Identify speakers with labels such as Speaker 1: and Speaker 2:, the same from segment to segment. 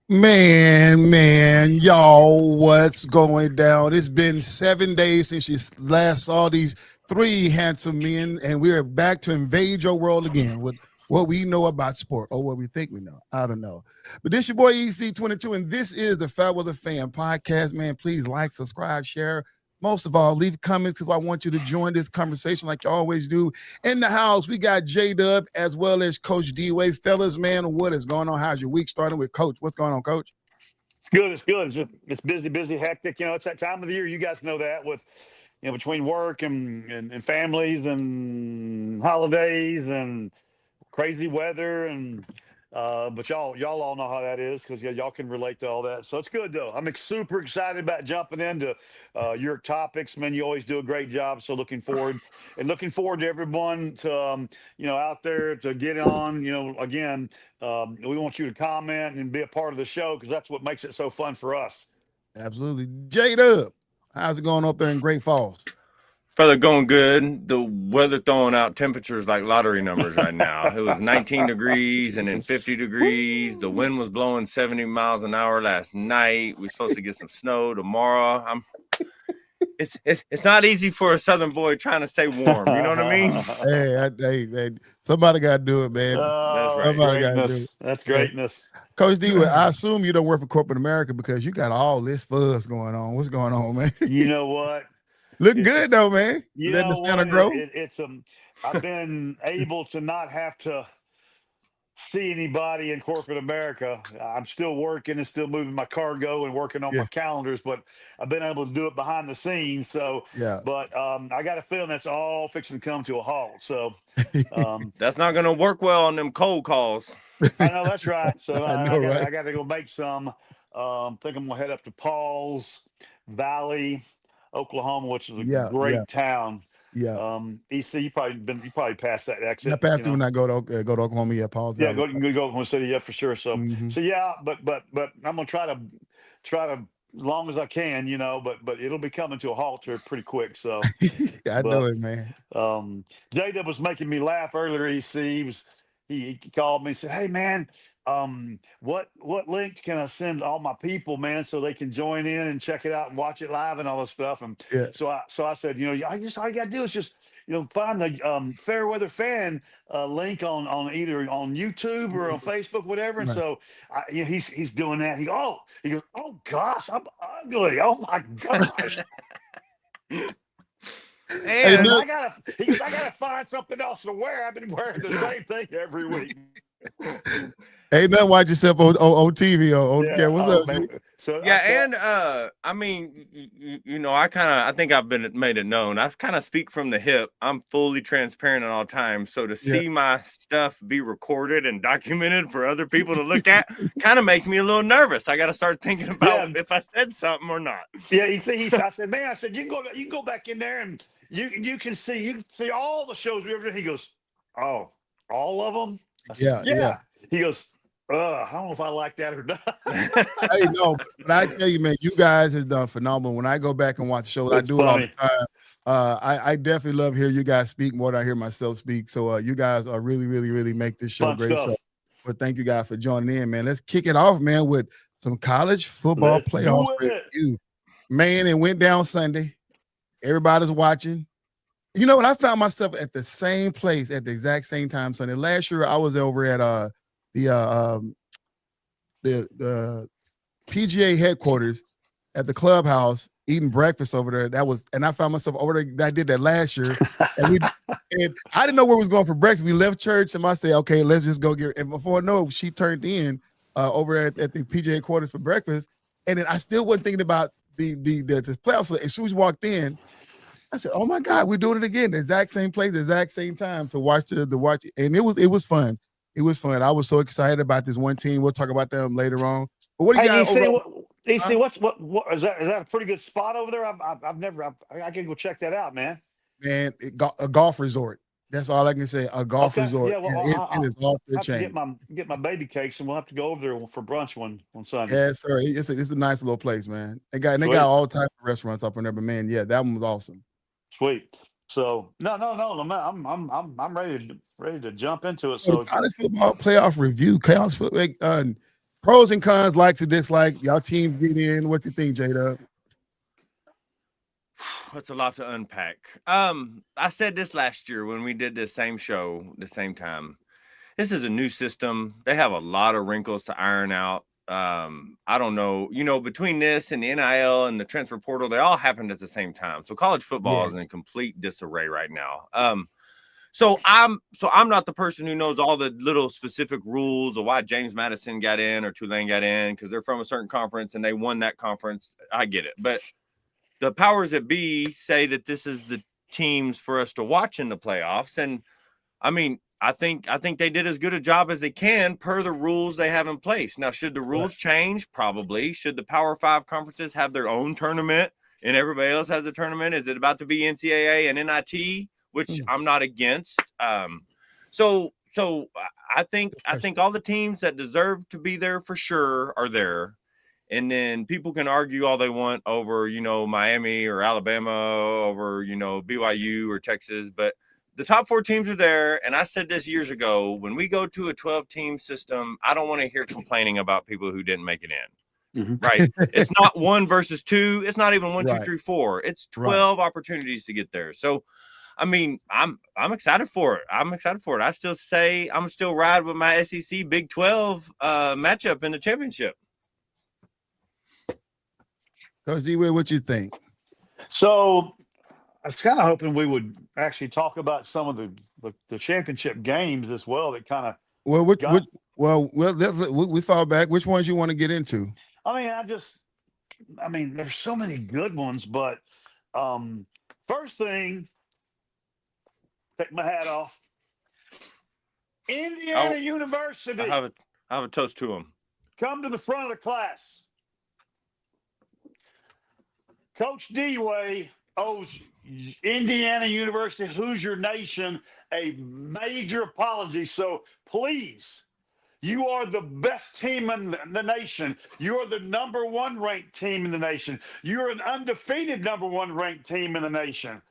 Speaker 1: Y'all, what's going down? It's been 7 days since you last saw these three handsome men, and we are back to invade your world again with what we know about sport, or what we think we know. I don't know. But this your boy EC22, and this is the Fat with a Fan podcast. Man, please like, subscribe, share. Most of all, leave comments because I want you to join this conversation like you always do. In the house, we got J-Dub as well as Coach D-Way. Fellas, man, what is going on? How's your week starting with Coach? What's going on, Coach?
Speaker 2: It's good. It's good. It's busy, busy, hectic. It's that time of the year. You guys know that with, between work and families and holidays and crazy weather but y'all all know how that is because y'all can relate to all that. So it's good though. I'm super excited about jumping into your topics, man. You always do a great job. So looking forward to everyone to out there to get on. Again, we want you to comment and be a part of the show because that's what makes it so fun for us.
Speaker 1: Absolutely. J-Dub, how's it going up there in Great Falls?
Speaker 3: Brother, going good. The weather throwing out temperatures like lottery numbers right now. It was 19 degrees and then 50 degrees. The wind was blowing 70 miles an hour last night. We're supposed to get some snow tomorrow. It's not easy for a Southern boy trying to stay warm. You know what I mean?
Speaker 1: Hey, somebody got to do it, man.
Speaker 2: Oh,
Speaker 3: That's right.
Speaker 1: Somebody got to do it.
Speaker 2: That's greatness.
Speaker 1: Coach D, I assume you don't work for corporate America because you got all this fuzz going on. What's going on, man?
Speaker 2: You know what?
Speaker 1: Looking good though, man.
Speaker 2: You
Speaker 1: Letting
Speaker 2: know
Speaker 1: the Santa
Speaker 2: what?
Speaker 1: grow.
Speaker 2: It's I've been able to not have to see anybody in corporate America. I'm still working and still moving my cargo and working on my calendars, but I've been able to do it behind the scenes. So,
Speaker 1: yeah.
Speaker 2: But I got a feeling that's all fixing to come to a halt. So
Speaker 3: that's not going to work well on them cold calls.
Speaker 2: I know that's right. So
Speaker 1: I
Speaker 2: got to go make some. Think I'm gonna head up to Paul's Valley, Oklahoma, which is a great town.
Speaker 1: Yeah.
Speaker 2: EC, you probably passed that exit.
Speaker 1: I passed it when I go to Oklahoma. Yeah, Paul's.
Speaker 2: Yeah, go Oklahoma City. Yeah, for sure. So yeah, but I'm gonna try to as long as I can, but it'll be coming to a halt here pretty quick. So
Speaker 1: I know it, man.
Speaker 2: J-Dub was making me laugh earlier. He called me and said, "Hey man, what link can I send all my people, man, so they can join in and check it out and watch it live and all this stuff?" And so I said, all you gotta do is just find the Fairweather Fan link on either on YouTube or on Facebook, whatever. And so he's doing that. He goes, "Oh gosh, I'm ugly. Oh my gosh." And I gotta find something else to wear. I've been wearing the same thing every week.
Speaker 1: Ain't nothing watch yourself on TV. What's up, man?
Speaker 3: So I mean, I think I've made it known. I kind of speak from the hip. I'm fully transparent at all times. So to see my stuff be recorded and documented for other people to look at kind of makes me a little nervous. I got to start thinking about if I said something or not.
Speaker 2: Yeah, I said, man, you can go back in there and you can see all the shows we ever did. He goes, "Oh, all of them?" Said, yeah. He goes, I don't know if I like that or not.
Speaker 1: Hey, no, but I tell you, man, you guys has done phenomenal. When I go back and watch the shows, I do it all the time. I definitely love hearing you guys speak more than I hear myself speak. So you guys are really, really, really make this show great. So, but thank you guys for joining in, man. Let's kick it off, man, with some college football playoff review. Man, it went down Sunday. Everybody's watching. You know what? I found myself at the same place at the exact same time Sunday. Last year, I was over at the PGA headquarters at the clubhouse eating breakfast over there. And I found myself over there. I did that last year, and I didn't know where we was going for breakfast. We left church, and I said, "Okay, let's just go get." And before I know, she turned in over at the PGA headquarters for breakfast, and then I still wasn't thinking about the playoffs. So as soon as we walked in, I said, "Oh my God, we're doing it again! The exact same place, the exact same time to watch and it was fun. It was fun. I was so excited about this one team. We'll talk about them later on. But what do you got?
Speaker 2: What is that? Is that a pretty good spot over there? I can go check that out, man.
Speaker 1: Man, a golf resort. That's all I can say. A golf resort. Yeah, well, it is off the chain.
Speaker 2: Get my baby cakes, and we'll have to go over there for brunch one Sunday.
Speaker 1: Yeah, sir. It's a nice little place, man. They got all types of restaurants up in there, but man, yeah, that one was awesome.
Speaker 2: Sweet. So no, I'm ready to jump into it.
Speaker 1: So college football playoff review, pros and cons, likes and dislike. Y'all teams get in. What you think, J-Dub?
Speaker 3: That's a lot to unpack. I said this last year when we did the same show, the same time. This is a new system. They have a lot of wrinkles to iron out. I don't know, between this and the NIL and the transfer portal, they all happened at the same time. So college football is in complete disarray right now. So I'm not the person who knows all the little specific rules of why James Madison got in or Tulane got in because they're from a certain conference and they won that conference. I get it. But the powers that be say that this is the teams for us to watch in the playoffs. And I mean, I think they did as good a job as they can per the rules they have in place. Now, should the rules change? Probably. Should the Power 5 conferences have their own tournament and everybody else has a tournament? Is it about to be NCAA and NIT, which I'm not against? So I think all the teams that deserve to be there for sure are there. And then people can argue all they want over, Miami or Alabama, over, BYU or Texas, but the top 4 teams are there. And I said this years ago, when we go to a 12-team system, I don't want to hear complaining about people who didn't make it in. Mm-hmm. Right. It's not 1 versus 2. It's not even 1, 2, 3, 4. It's 12 opportunities to get there. So, I mean, I'm excited for it. I still say I'm still ride with my SEC Big 12 matchup in the championship.
Speaker 1: Coach D-Will, what you think?
Speaker 2: So I was kind of hoping we would actually talk about some of the championship games as well. That kind of
Speaker 1: we fall back. Which ones you want to get into?
Speaker 2: I mean, there's so many good ones, but first thing, take my hat off. Indiana University.
Speaker 3: I have a toast to them.
Speaker 2: Come to the front of the class. Coach D-Way owes Indiana University, Hoosier Nation, a major apology. So please, you are the best team in the nation. You are the number 1 ranked team in the nation. You're an undefeated number 1 ranked team in the nation.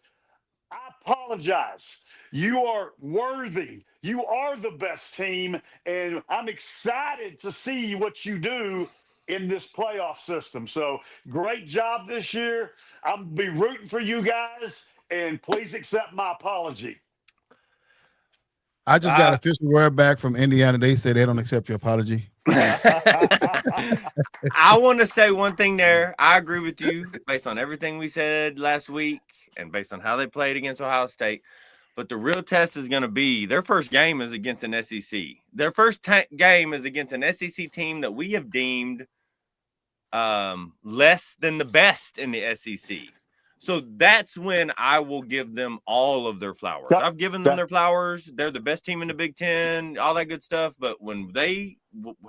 Speaker 2: I apologize. You are worthy. You are the best team, and I'm excited to see what you do in this playoff system. So great job this year. I'm going to be rooting for you guys, and please accept my apology.
Speaker 1: I just got official word back from Indiana. They said they don't accept your apology.
Speaker 3: I want to say one thing there. I agree with you based on everything we said last week and based on how they played against Ohio State. But the real test is going to be their first game is against an SEC. Their first game is against an SEC team that we have deemed less than the best in the SEC. So that's when I will give them all of their flowers. I've given them their flowers. They're the best team in the Big Ten, all that good stuff. But when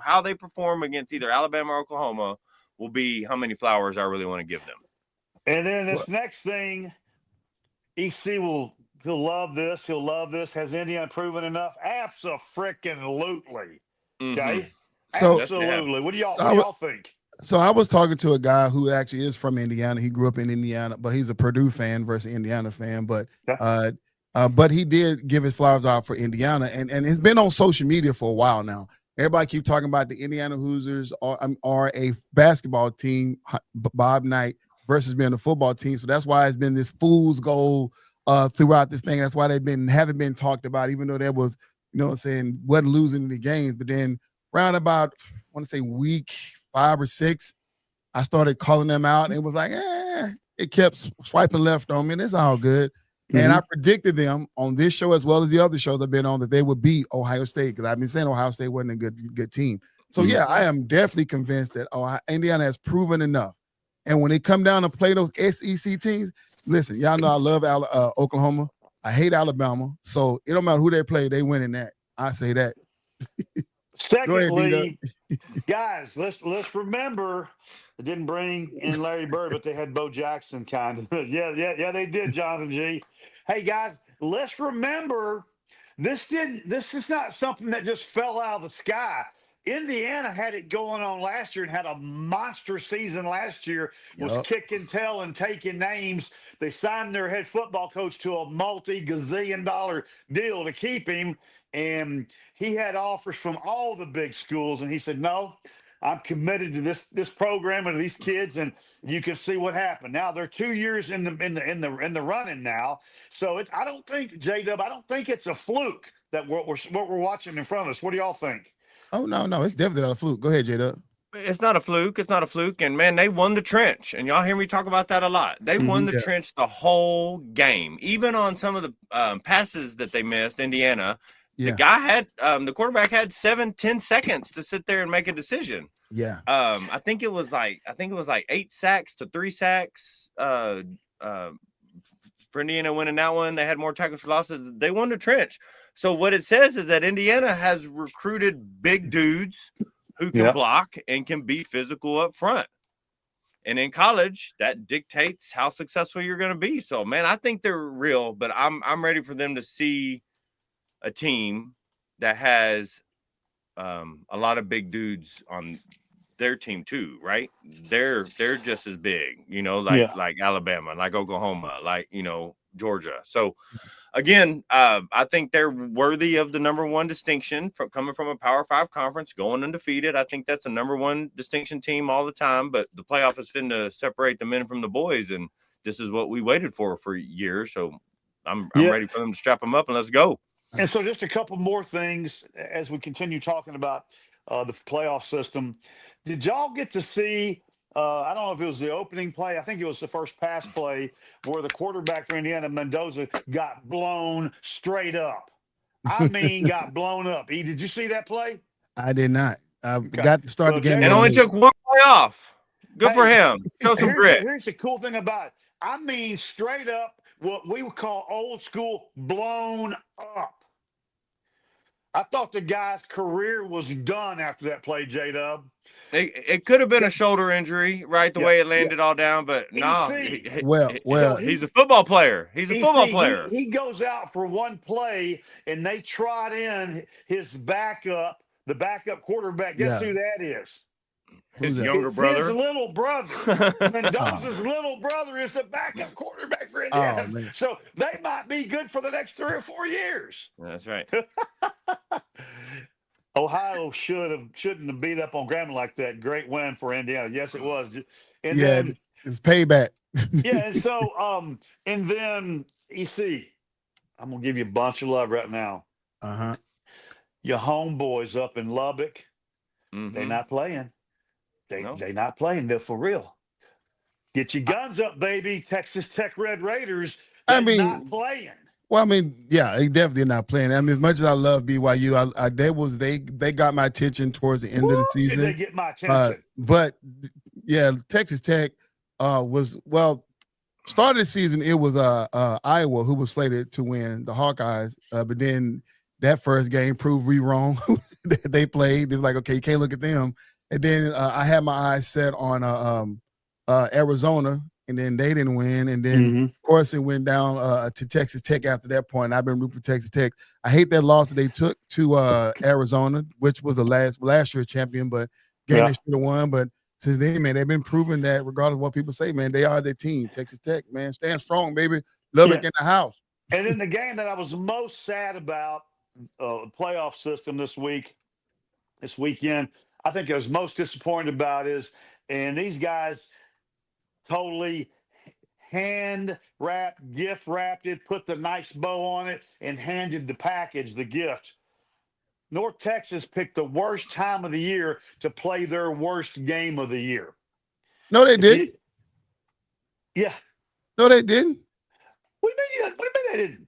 Speaker 3: how they perform against either Alabama or Oklahoma will be how many flowers I really want to give them. And then this next thing, EC he'll love this. He'll love this. Has Indiana proven enough? Abso-freaking-lutely. Okay?
Speaker 1: So,
Speaker 2: absolutely. What do y'all think?
Speaker 1: So I was talking to a guy who actually is from Indiana. He grew up in Indiana, but he's a Purdue fan versus Indiana fan. But he did give his flowers out for Indiana, and it's been on social media for a while now. Everybody keep talking about the Indiana Hoosiers are a basketball team, Bob Knight, versus being a football team. So that's why it's been this fool's gold throughout this thing. That's why haven't been talked about, even though there was, wasn't losing any games. But then round about, I want to say week 5 or 6, I started calling them out, and it was like, it kept swiping left on me, and it's all good. Mm-hmm. And I predicted them on this show as well as the other shows I've been on that they would beat Ohio State, because I've been saying Ohio State wasn't a good team. So, I am definitely convinced that Indiana has proven enough. And when they come down to play those SEC teams, listen, y'all know I love Oklahoma. I hate Alabama. So it don't matter who they play, they win in that. I say that.
Speaker 2: Secondly, guys, let's remember they didn't bring in Larry Bird, but they had Bo Jackson kind of. Yeah, they did, Jonathan G. Hey guys, let's remember this is not something that just fell out of the sky. Indiana had it going on last year and had a monster season last year, was kicking tail and taking names. They signed their head football coach to a multi-gazillion-dollar deal to keep him, and he had offers from all the big schools, and he said, no, I'm committed to this program and to these kids, and you can see what happened. Now they're 2 years in the running now, so I don't think, J-Dub, I don't think it's a fluke that what we're watching in front of us. What do y'all think?
Speaker 1: Oh no, it's definitely not a fluke. Go ahead, J-Dub.
Speaker 3: It's not a fluke. It's not a fluke. And man, they won the trench. And y'all hear me talk about that a lot. They won the trench the whole game, even on some of the passes that they missed. Indiana, the guy had the quarterback had 7-10 seconds to sit there and make a decision.
Speaker 1: Yeah.
Speaker 3: I think it was like 8 sacks to 3 sacks. For Indiana winning that one, they had more tackles for losses. They won the trench. So what it says is that Indiana has recruited big dudes who can block and can be physical up front. And in college, that dictates how successful you're going to be. So, man, I think they're real, but I'm ready for them to see a team that has a lot of big dudes on their team too, right? They're just as big, like Alabama, like Oklahoma, like, Georgia. So, again, I think they're worthy of the number one distinction coming from a Power 5 conference, going undefeated. I think that's a number one distinction team all the time, but the playoff is finna separate the men from the boys, and this is what we waited for years. So I'm ready for them to strap them up and let's go.
Speaker 2: And so just a couple more things as we continue talking about the playoff system. Did y'all get to see I don't know if it was the opening play. I think it was the first pass play where the quarterback for Indiana, Mendoza, got blown straight up. I mean, got blown up. Did you see that play?
Speaker 1: I did not. I got to start the game.
Speaker 3: And only took one play off. Good for him. Show some grit.
Speaker 2: Here's the cool thing about it. I mean, straight up, what we would call old school blown up. I thought the guy's career was done after that play, J-Dub.
Speaker 3: It could have been a shoulder injury, right? The way it landed all down, but no. He's a football player. He's a football player.
Speaker 2: He goes out for one play, and they trot in his backup, the backup quarterback. Guess who that is?
Speaker 3: His younger brother.
Speaker 2: His little brother. Mendoza's little brother is the backup quarterback for Indiana.
Speaker 1: Oh,
Speaker 2: so they might be good for the next 3 or 4 years.
Speaker 3: That's right.
Speaker 2: Ohio shouldn't have beat up on Grambling like that. Great win for Indiana. Yes, it was. And
Speaker 1: then it's payback.
Speaker 2: And so and then EC, I'm gonna give you a bunch of love right now. Your homeboys up in Lubbock, they're not playing. They not playing. They're for real. Get your guns up, baby. Texas Tech Red Raiders. They're not playing.
Speaker 1: Well, I mean, yeah, they definitely not playing. I mean, as much as I love BYU, they got my attention towards the end of the season.
Speaker 2: Did they get my attention?
Speaker 1: But yeah, Texas Tech started the season. It was Iowa who was slated to win, the Hawkeyes. But then that first game proved we wrong. They played. It's like, okay, you can't look at them. And then I had my eyes set on Arizona. And then they didn't win. And then, of course, it went down to Texas Tech after that point. I've been rooting for Texas Tech. I hate that loss that they took to Arizona, which was the last year champion, but game they should have won. But since then, man, they've been proving that regardless of what people say, man, they are their team. Texas Tech, man, stand strong, baby. Lubbock in the house.
Speaker 2: And in the game that I was most sad about, the playoff system this weekend, I think I was most disappointed about and these guys – totally hand-wrapped, gift-wrapped it, put the nice bow on it, and handed the package, the gift. North Texas picked the worst time of the year to play their worst game of the year.
Speaker 1: No, they didn't.
Speaker 2: Yeah.
Speaker 1: No, they didn't.
Speaker 2: What do you mean they didn't?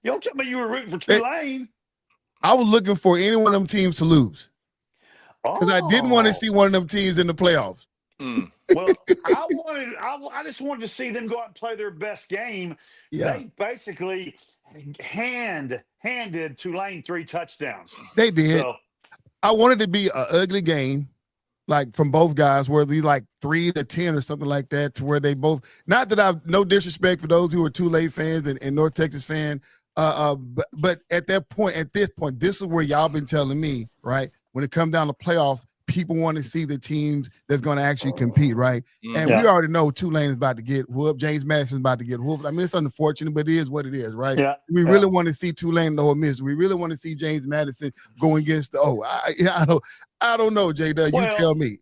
Speaker 2: You don't tell me you were rooting for Tulane.
Speaker 1: I was looking for any one of them teams to lose. Because I didn't want to see one of them teams in the playoffs.
Speaker 2: Well, I just wanted to see them go out and play their best game.
Speaker 1: Yeah.
Speaker 2: They basically handed Tulane 3 touchdowns.
Speaker 1: They did.
Speaker 2: So,
Speaker 1: I wanted to be an ugly game, like from both guys, where they like 3-10 or something like that, to where they both. Not that I've no disrespect for those who are Tulane fans and North Texas fan, but at this point, this is where y'all been telling me, right? When it comes down to playoffs, people want to see the teams that's going to actually compete, right? And we already know Tulane is about to get whooped. James Madison is about to get whooped. I mean, it's unfortunate, but it is what it is, right?
Speaker 2: Yeah.
Speaker 1: We really want to see Tulane no miss. We really want to see James Madison go against I know I don't know, J-Dub. You
Speaker 2: Well,
Speaker 1: tell me.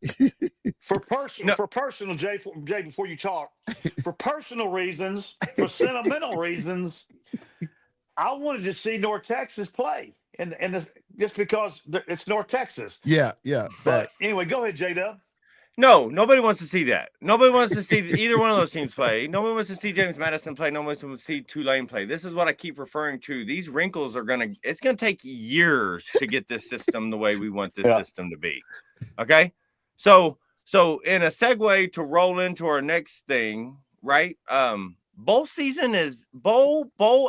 Speaker 2: For personal, Jay, before you talk, for personal reasons, for sentimental reasons, I wanted to see North Texas play, and just because it's North Texas.
Speaker 1: Yeah.
Speaker 2: But anyway, go ahead, J-Dub.
Speaker 3: No, nobody wants to see that. Nobody wants to see either one of those teams play. Nobody wants to see James Madison play. Nobody wants to see Tulane play. This is what I keep referring to. These wrinkles it's going to take years to get this system the way we want this system to be. Okay. So in a segue to roll into our next thing, right? Bowl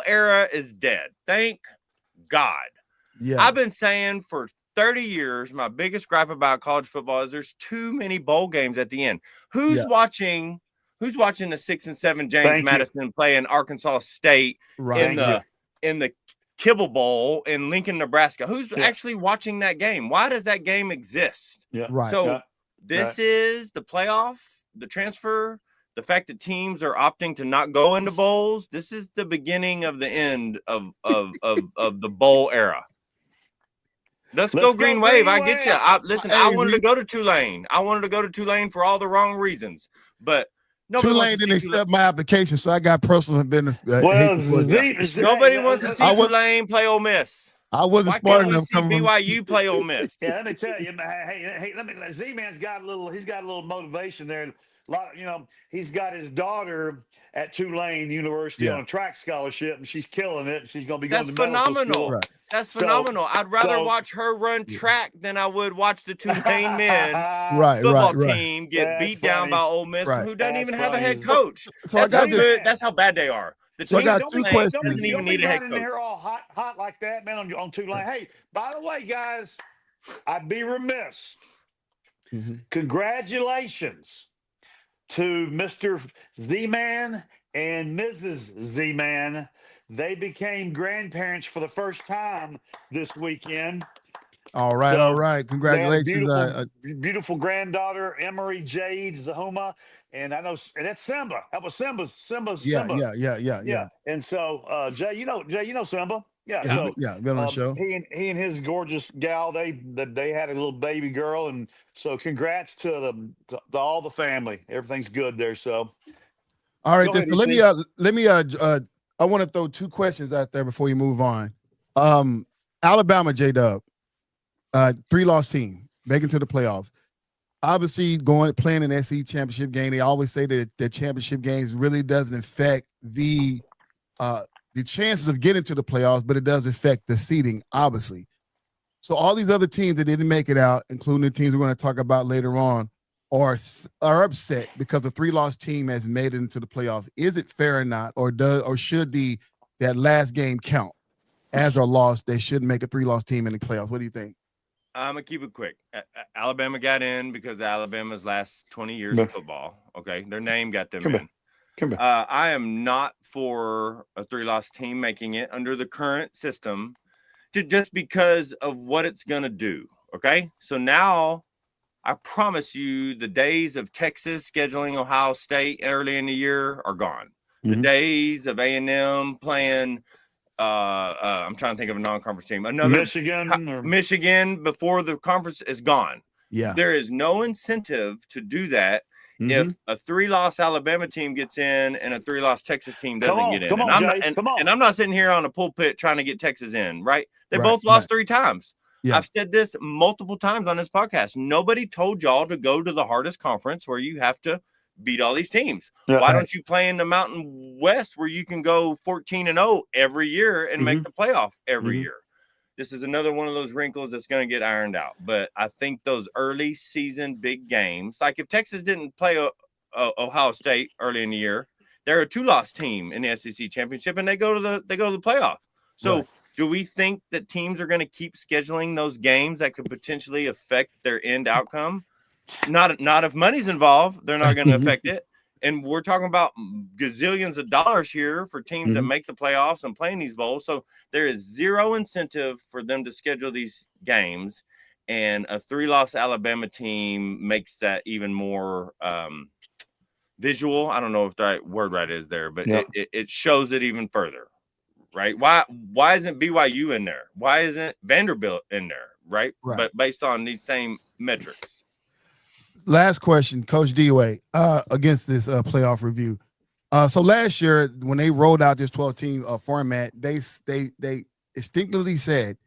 Speaker 3: era is dead. Thank God.
Speaker 1: Yeah.
Speaker 3: I've been saying for 30 years, my biggest gripe about college football is there's too many bowl games at the end. Who's watching the 6 and 7 James Madison play in Arkansas State in the Kibble Bowl in Lincoln, Nebraska? Who's actually watching that game? Why does that game exist?
Speaker 2: Yeah.
Speaker 1: Right.
Speaker 3: So this is the playoff, the transfer, the fact that teams are opting to not go into bowls. This is the beginning of the end of the bowl era. Let's go Green Wave. I get you. I wanted to go to Tulane. I wanted to go to Tulane for all the wrong reasons, but
Speaker 1: Tulane didn't accept my application, so I got personal business.
Speaker 3: Nobody wants to see Tulane play Ole Miss.
Speaker 1: I wasn't smart enough
Speaker 3: to see BYU play Ole Miss.
Speaker 2: Yeah, let me tell you, hey, Z-Man's got a little motivation there. He's got his daughter at Tulane University on a track scholarship, and she's killing it. She's going to be going to medical school.
Speaker 3: Right. That's phenomenal. I'd rather watch her run track than I would watch the Tulane men football team get beat down by Ole Miss, who doesn't even have a head coach.
Speaker 1: So
Speaker 3: that's how bad they are.
Speaker 1: So I got two questions.
Speaker 2: Doesn't even need a head coach. Here all hot like that, man, on Tulane. Hey, by the way, guys, I'd be remiss. Congratulations to Mr. Z-Man and Mrs. Z-Man. They became grandparents for the first time this weekend.
Speaker 1: All right. Congratulations.
Speaker 2: Beautiful granddaughter, Emery Jade Zahuma. And I know, and that's Simba. That was Simba's.
Speaker 1: Yeah.
Speaker 2: And so, Jay, you know Simba. Yeah.
Speaker 1: Been on the show.
Speaker 2: He and his gorgeous gal, they had a little baby girl, and so congrats to all the family. Everything's good there. So,
Speaker 1: all right. So let me. I want to throw two questions out there before you move on. Alabama, J-Dub, 3-loss team, making to the playoffs. Obviously, playing an SEC championship game, they always say that the championship games really doesn't affect the chances of getting to the playoffs, but it does affect the seeding, obviously. So all these other teams that didn't make it out, including the teams we're going to talk about later on, are upset because the 3-loss team has made it into the playoffs. Is it fair or not, or should that last game count as a loss? They should make a 3-loss team in the playoffs. What do you think?
Speaker 3: I'm going to keep it quick. Alabama got in because of Alabama's last 20 years of football. Okay. Their name got them in. I am not for a 3-loss team making it under the current system just because of what it's going to do. Okay. So now I promise you the days of Texas scheduling Ohio State early in the year are gone. The days of A&M playing I'm trying to think of a non-conference team. Michigan before the conference is gone.
Speaker 1: Yeah.
Speaker 3: There is no incentive to do that if a 3-loss Alabama team gets in and a 3-loss Texas team doesn't get in. And I'm not sitting here on a pulpit trying to get Texas in, right? They both lost 3 times. Yeah. I've said this multiple times on this podcast. Nobody told y'all to go to the hardest conference where you have to beat all these teams. Why don't you play in the Mountain West where you can go 14-0 every year and make the playoff every year? This is another one of those wrinkles that's going to get ironed out. But I think those early season big games, like if Texas didn't play Ohio State early in the year, they're a 2-loss team in the SEC championship and they go to the playoff. So do we think that teams are going to keep scheduling those games that could potentially affect their end outcome? Not if money's involved, they're not going to affect it. And we're talking about gazillions of dollars here for teams that make the playoffs and play in these bowls. So there is zero incentive for them to schedule these games. And a 3-loss Alabama team makes that even more visual. I don't know if the right word is there, but it shows it even further. right? Why isn't BYU in there? Why isn't Vanderbilt in there, right? But based on these same metrics.
Speaker 1: Last question, Coach D-Way, against this playoff review. So last year when they rolled out this 12-team format, they instinctively said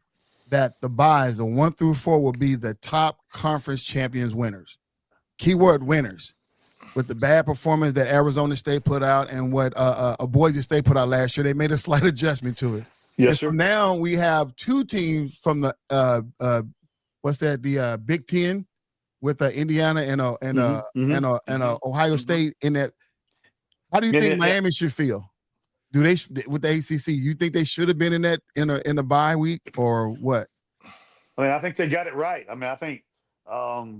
Speaker 1: that the buys, the 1 through 4, will be the top conference champions winners. Keyword winners. With the bad performance that Arizona State put out and what Boise State put out last year, they made a slight adjustment to it.
Speaker 2: Yes, sir.
Speaker 1: So now we have 2 teams from the the Big Ten with Indiana and Ohio State in that. How do you think Miami should feel? Do they with the ACC? You think they should have been in that in a bye week or what?
Speaker 2: I mean, I think they got it right. I mean, I think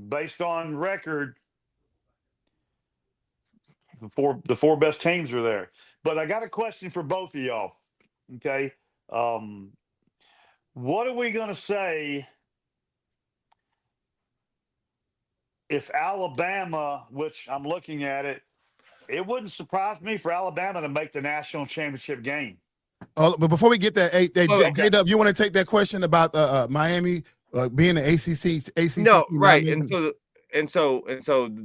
Speaker 2: based on record, the four best teams are there. But I got a question for both of y'all. Okay, what are we going to say if Alabama, which I'm looking at it, it wouldn't surprise me for Alabama to make the national championship game.
Speaker 1: Oh, but before we get that, J-Dub, you want to take that question about Miami being an ACC?
Speaker 3: No, right. And so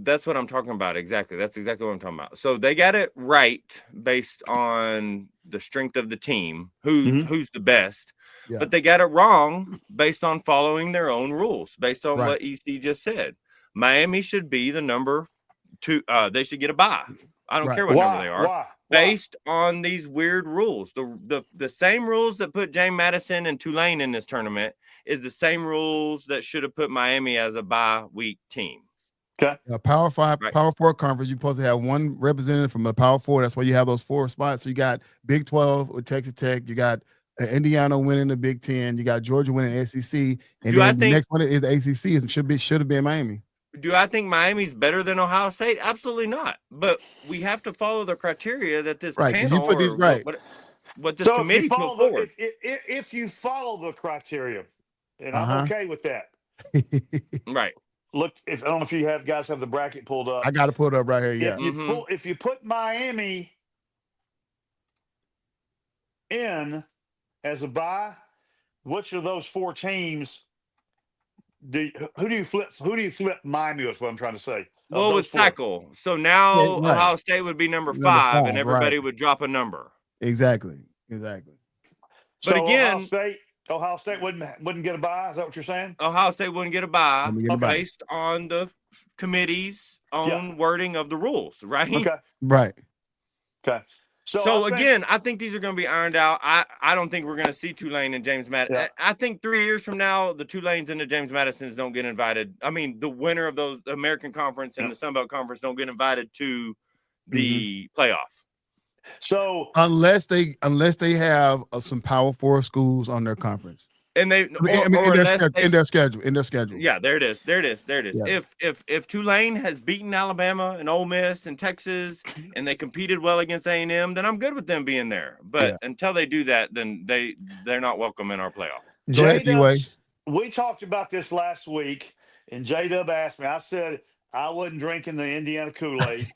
Speaker 3: that's what I'm talking about. Exactly. That's exactly what I'm talking about. So they got it right based on the strength of the team, who's the best, but they got it wrong based on following their own rules, based on what EC just said. Miami should be the number 2. They should get a bye. I don't care what number they are.
Speaker 2: Why?
Speaker 3: Based on these weird rules. The same rules that put James Madison and Tulane in this tournament is the same rules that should have put Miami as a bye week team.
Speaker 2: Okay.
Speaker 1: Power 5, Power 4 conference, you're supposed to have 1 representative from the Power 4. That's why you have those 4 spots. So you got Big 12 with Texas Tech. You got Indiana winning the Big 10. You got Georgia winning SEC. And then the next one is the ACC. It should have been Miami.
Speaker 3: Do I think Miami's better than Ohio State? Absolutely not. But we have to follow the criteria that this panel what this committee put forward.
Speaker 2: If you follow the criteria, and I'm okay with that.
Speaker 3: Right.
Speaker 2: Look, I don't know if you guys have the bracket pulled up.
Speaker 1: I got to pull it up right here. Yeah.
Speaker 2: If you put Miami in as a bye, which of those 4 teams? Who do you flip Miami with? What I'm trying to say.
Speaker 3: Well, with cycle. So now Ohio State would be number 5, and everybody would drop a number.
Speaker 1: Exactly.
Speaker 3: But
Speaker 2: so
Speaker 3: again,
Speaker 2: Ohio State wouldn't get a bye. Is that what you're saying?
Speaker 3: Ohio State wouldn't get a bye based on the committee's own wording of the rules, right?
Speaker 2: Okay.
Speaker 1: Right.
Speaker 2: Okay.
Speaker 3: So again, I think these are going to be ironed out. I don't think we're going to see Tulane and James Madison. Yeah. I think 3 years from now, the Tulanes and the James Madisons don't get invited. I mean, the winner of those American Conference and the Sun Belt Conference don't get invited to the playoff.
Speaker 2: So
Speaker 1: unless they have some Power 4 schools on their conference.
Speaker 3: And they
Speaker 1: in their schedule.
Speaker 3: Yeah, there it is.
Speaker 1: Yeah.
Speaker 3: If Tulane has beaten Alabama and Ole Miss and Texas and they competed well against A&M, then I'm good with them being there. But until they do that, then they're not welcome in our playoff.
Speaker 2: We talked about this last week, and J-Dub asked me. I said I wasn't drinking the Indiana Kool-Aid,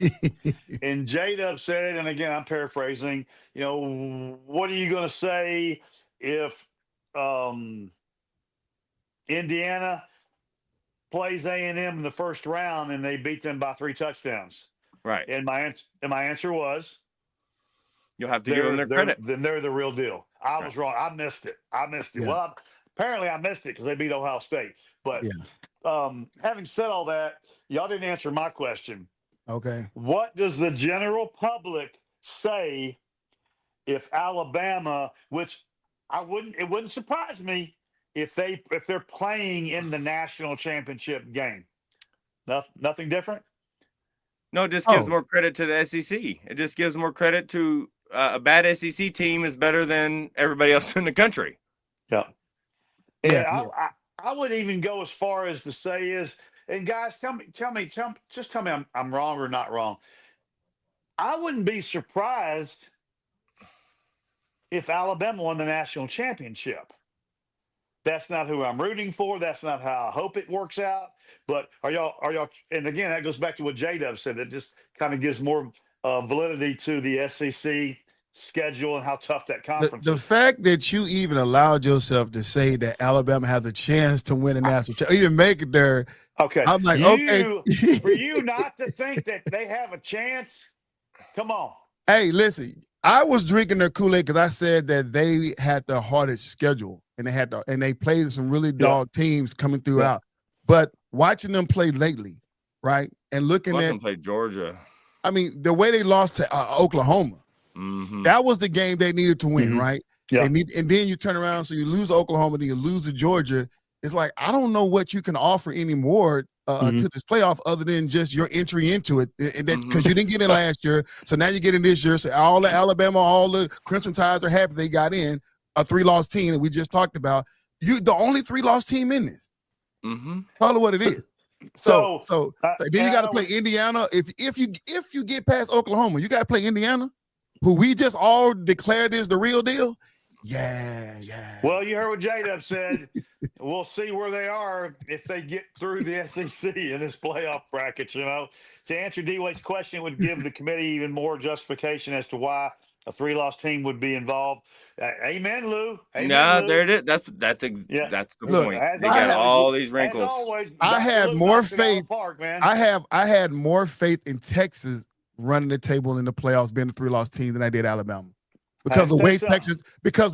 Speaker 2: and J-Dub said, and again I'm paraphrasing. What are you going to say if Indiana plays A&M in the first round and they beat them by 3 touchdowns?
Speaker 3: Right.
Speaker 2: And my answer was,
Speaker 3: you'll have to give them their credit.
Speaker 2: Then they're the real deal. I was wrong. I missed it.
Speaker 1: Yeah.
Speaker 2: Well, apparently I missed it because they beat Ohio State. But having said all that, y'all didn't answer my question.
Speaker 1: Okay.
Speaker 2: What does the general public say if Alabama, which it wouldn't surprise me if they're playing in the national championship game? Nothing different?
Speaker 3: No, it just gives more credit to the SEC. It just gives more credit to a bad SEC team is better than everybody else in the country.
Speaker 2: Yeah. Yeah. I would even go as far as to say and guys, tell me I'm wrong or not wrong. I wouldn't be surprised if Alabama won the national championship. That's not who I'm rooting for. That's not how I hope it works out. But are y'all? And again, that goes back to what J-Dub said. It just kind of gives more validity to the SEC schedule and how tough that
Speaker 1: The,
Speaker 2: conference
Speaker 1: the
Speaker 2: is.
Speaker 1: fact that you even allowed yourself to say that Alabama has a chance to win a national championship, even make it there,
Speaker 2: Okay.
Speaker 1: I'm like, okay.
Speaker 2: For you not to think that they have a chance, come on.
Speaker 1: Hey, listen, I was drinking their Kool-Aid because I said that they had the hardest schedule and they played some really dog teams coming throughout. But watching them play lately, right? And looking
Speaker 3: Watch
Speaker 1: at
Speaker 3: them play Georgia.
Speaker 1: I mean, the way they lost to Oklahoma, that was the game they needed to win, right?
Speaker 2: Yeah.
Speaker 1: And then you turn around, so you lose to Oklahoma, then you lose to Georgia. It's like, I don't know what you can offer anymore to this playoff other than just your entry into it. And that because you didn't get in last year, so now you get in this year. So all the Alabama, all the Crimson Tides are happy they got in a 3-loss team that we just talked about. You the only 3-loss team in this. Call it what it is. So then you got to play Indiana. If you get past Oklahoma, you got to play Indiana, who we just all declared is the real deal. Yeah.
Speaker 2: Well, you heard what J-Dub said. We'll see where they are if they get through the SEC in this playoff bracket. You know, to answer D-Wade's question, it would give the committee even more justification as to why a 3-loss team would be involved. Amen, Lou. Amen, Lou.
Speaker 3: There it is. That's the point. They
Speaker 1: I
Speaker 3: got
Speaker 1: have-
Speaker 3: all these wrinkles.
Speaker 2: As always,
Speaker 1: I
Speaker 2: Dr.
Speaker 1: had
Speaker 2: Lou
Speaker 1: more
Speaker 2: knocks it out of
Speaker 1: faith.
Speaker 2: the park, man.
Speaker 1: I had more faith in Texas running the table in the playoffs, being a 3-loss team, than I did Alabama. Because the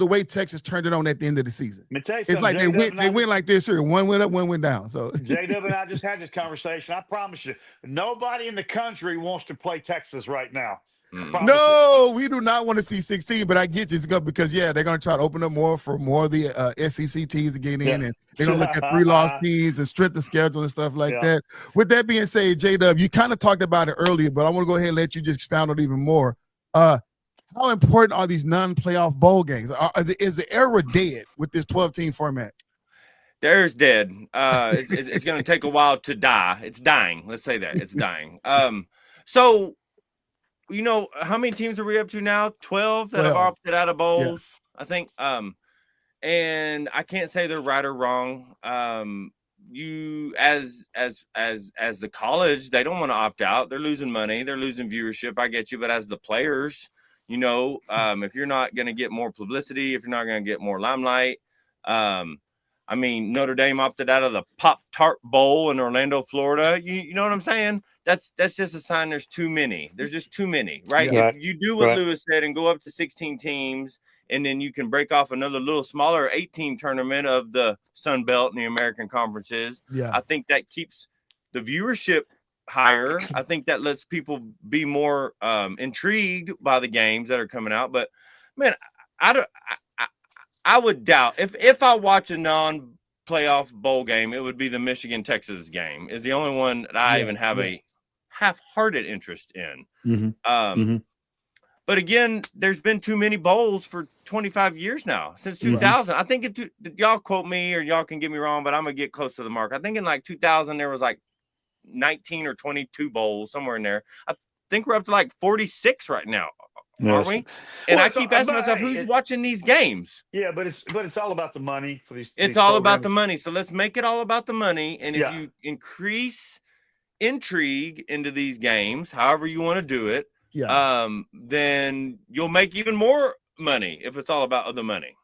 Speaker 1: way Texas turned it on at the end of the season.
Speaker 2: Let me tell you
Speaker 1: It's like
Speaker 2: something,
Speaker 1: they went like this here. One went up, one went down. So
Speaker 2: J-Dub and I just had this conversation. I promise you, nobody in the country wants to play Texas right now.
Speaker 1: no, we do not want to see 16, but I get you because they're going to try to open up more for more of the SEC teams to get in, and they're going to look at 3-loss teams and strength of schedule and stuff like that. With that being said, J-Dub, you kind of talked about it earlier, but I want to go ahead and let you just expound on it even more. How important are these non-playoff bowl games? Is the era dead with this 12-team format?
Speaker 3: There's dead. It's going to take a while to die. It's dying. Let's say that. It's dying. So, you know, how many teams are we up to now? 12 that have opted out of bowls, I think. And I can't say they're right or wrong. You as the college, they don't want to opt out. They're losing money. They're losing viewership. I get you. But as the players, you know, if you're not going to get more publicity, if you're not going to get more limelight, I mean, Notre Dame opted out of the Pop-Tart Bowl in Orlando, Florida. You know what I'm saying? That's just a sign there's too many. There's just too many, right?
Speaker 2: Yeah.
Speaker 3: If you do what Lewis said and go up to 16 teams, and then you can break off another little smaller 8-team tournament of the Sun Belt and the American conferences, I think that keeps the viewership higher. I think that lets people be more intrigued by the games that are coming out. But, man, I would doubt if I watch a non-playoff bowl game, it would be the Michigan-Texas game. Is the only one that I even have a half-hearted interest in. But again, there's been too many bowls for 25 years now, since 2000. I think y'all quote me or y'all can get me wrong, but I'm gonna get close to the mark. I think in like 2000 there was like 19 or 22 bowls somewhere in there. I think we're up to like 46 right now. Aren't we? And I keep asking myself, who's watching these games?
Speaker 2: Yeah, but it's all about the money for these.
Speaker 3: It's all about the money. So let's make it all about the money. And if you increase intrigue into these games, however you want to do it, then you'll make even more money if it's all about the money.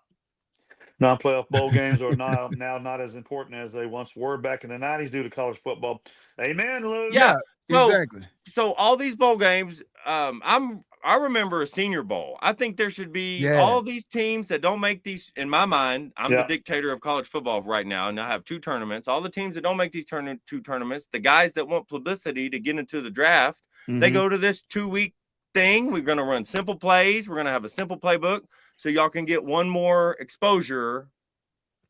Speaker 2: Non-playoff bowl games are now not as important as they once were back in the 90s due to college football. Amen, Lou.
Speaker 1: Yeah, exactly.
Speaker 3: So all these bowl games, I remember a Senior Bowl. I think there should be all these teams that don't make these. In my mind, I'm the dictator of college football right now, and I have 2 tournaments. All the teams that don't make these 2 tournaments, the guys that want publicity to get into the draft, they go to this 2-week thing. We're going to run simple plays. We're going to have a simple playbook so y'all can get one more exposure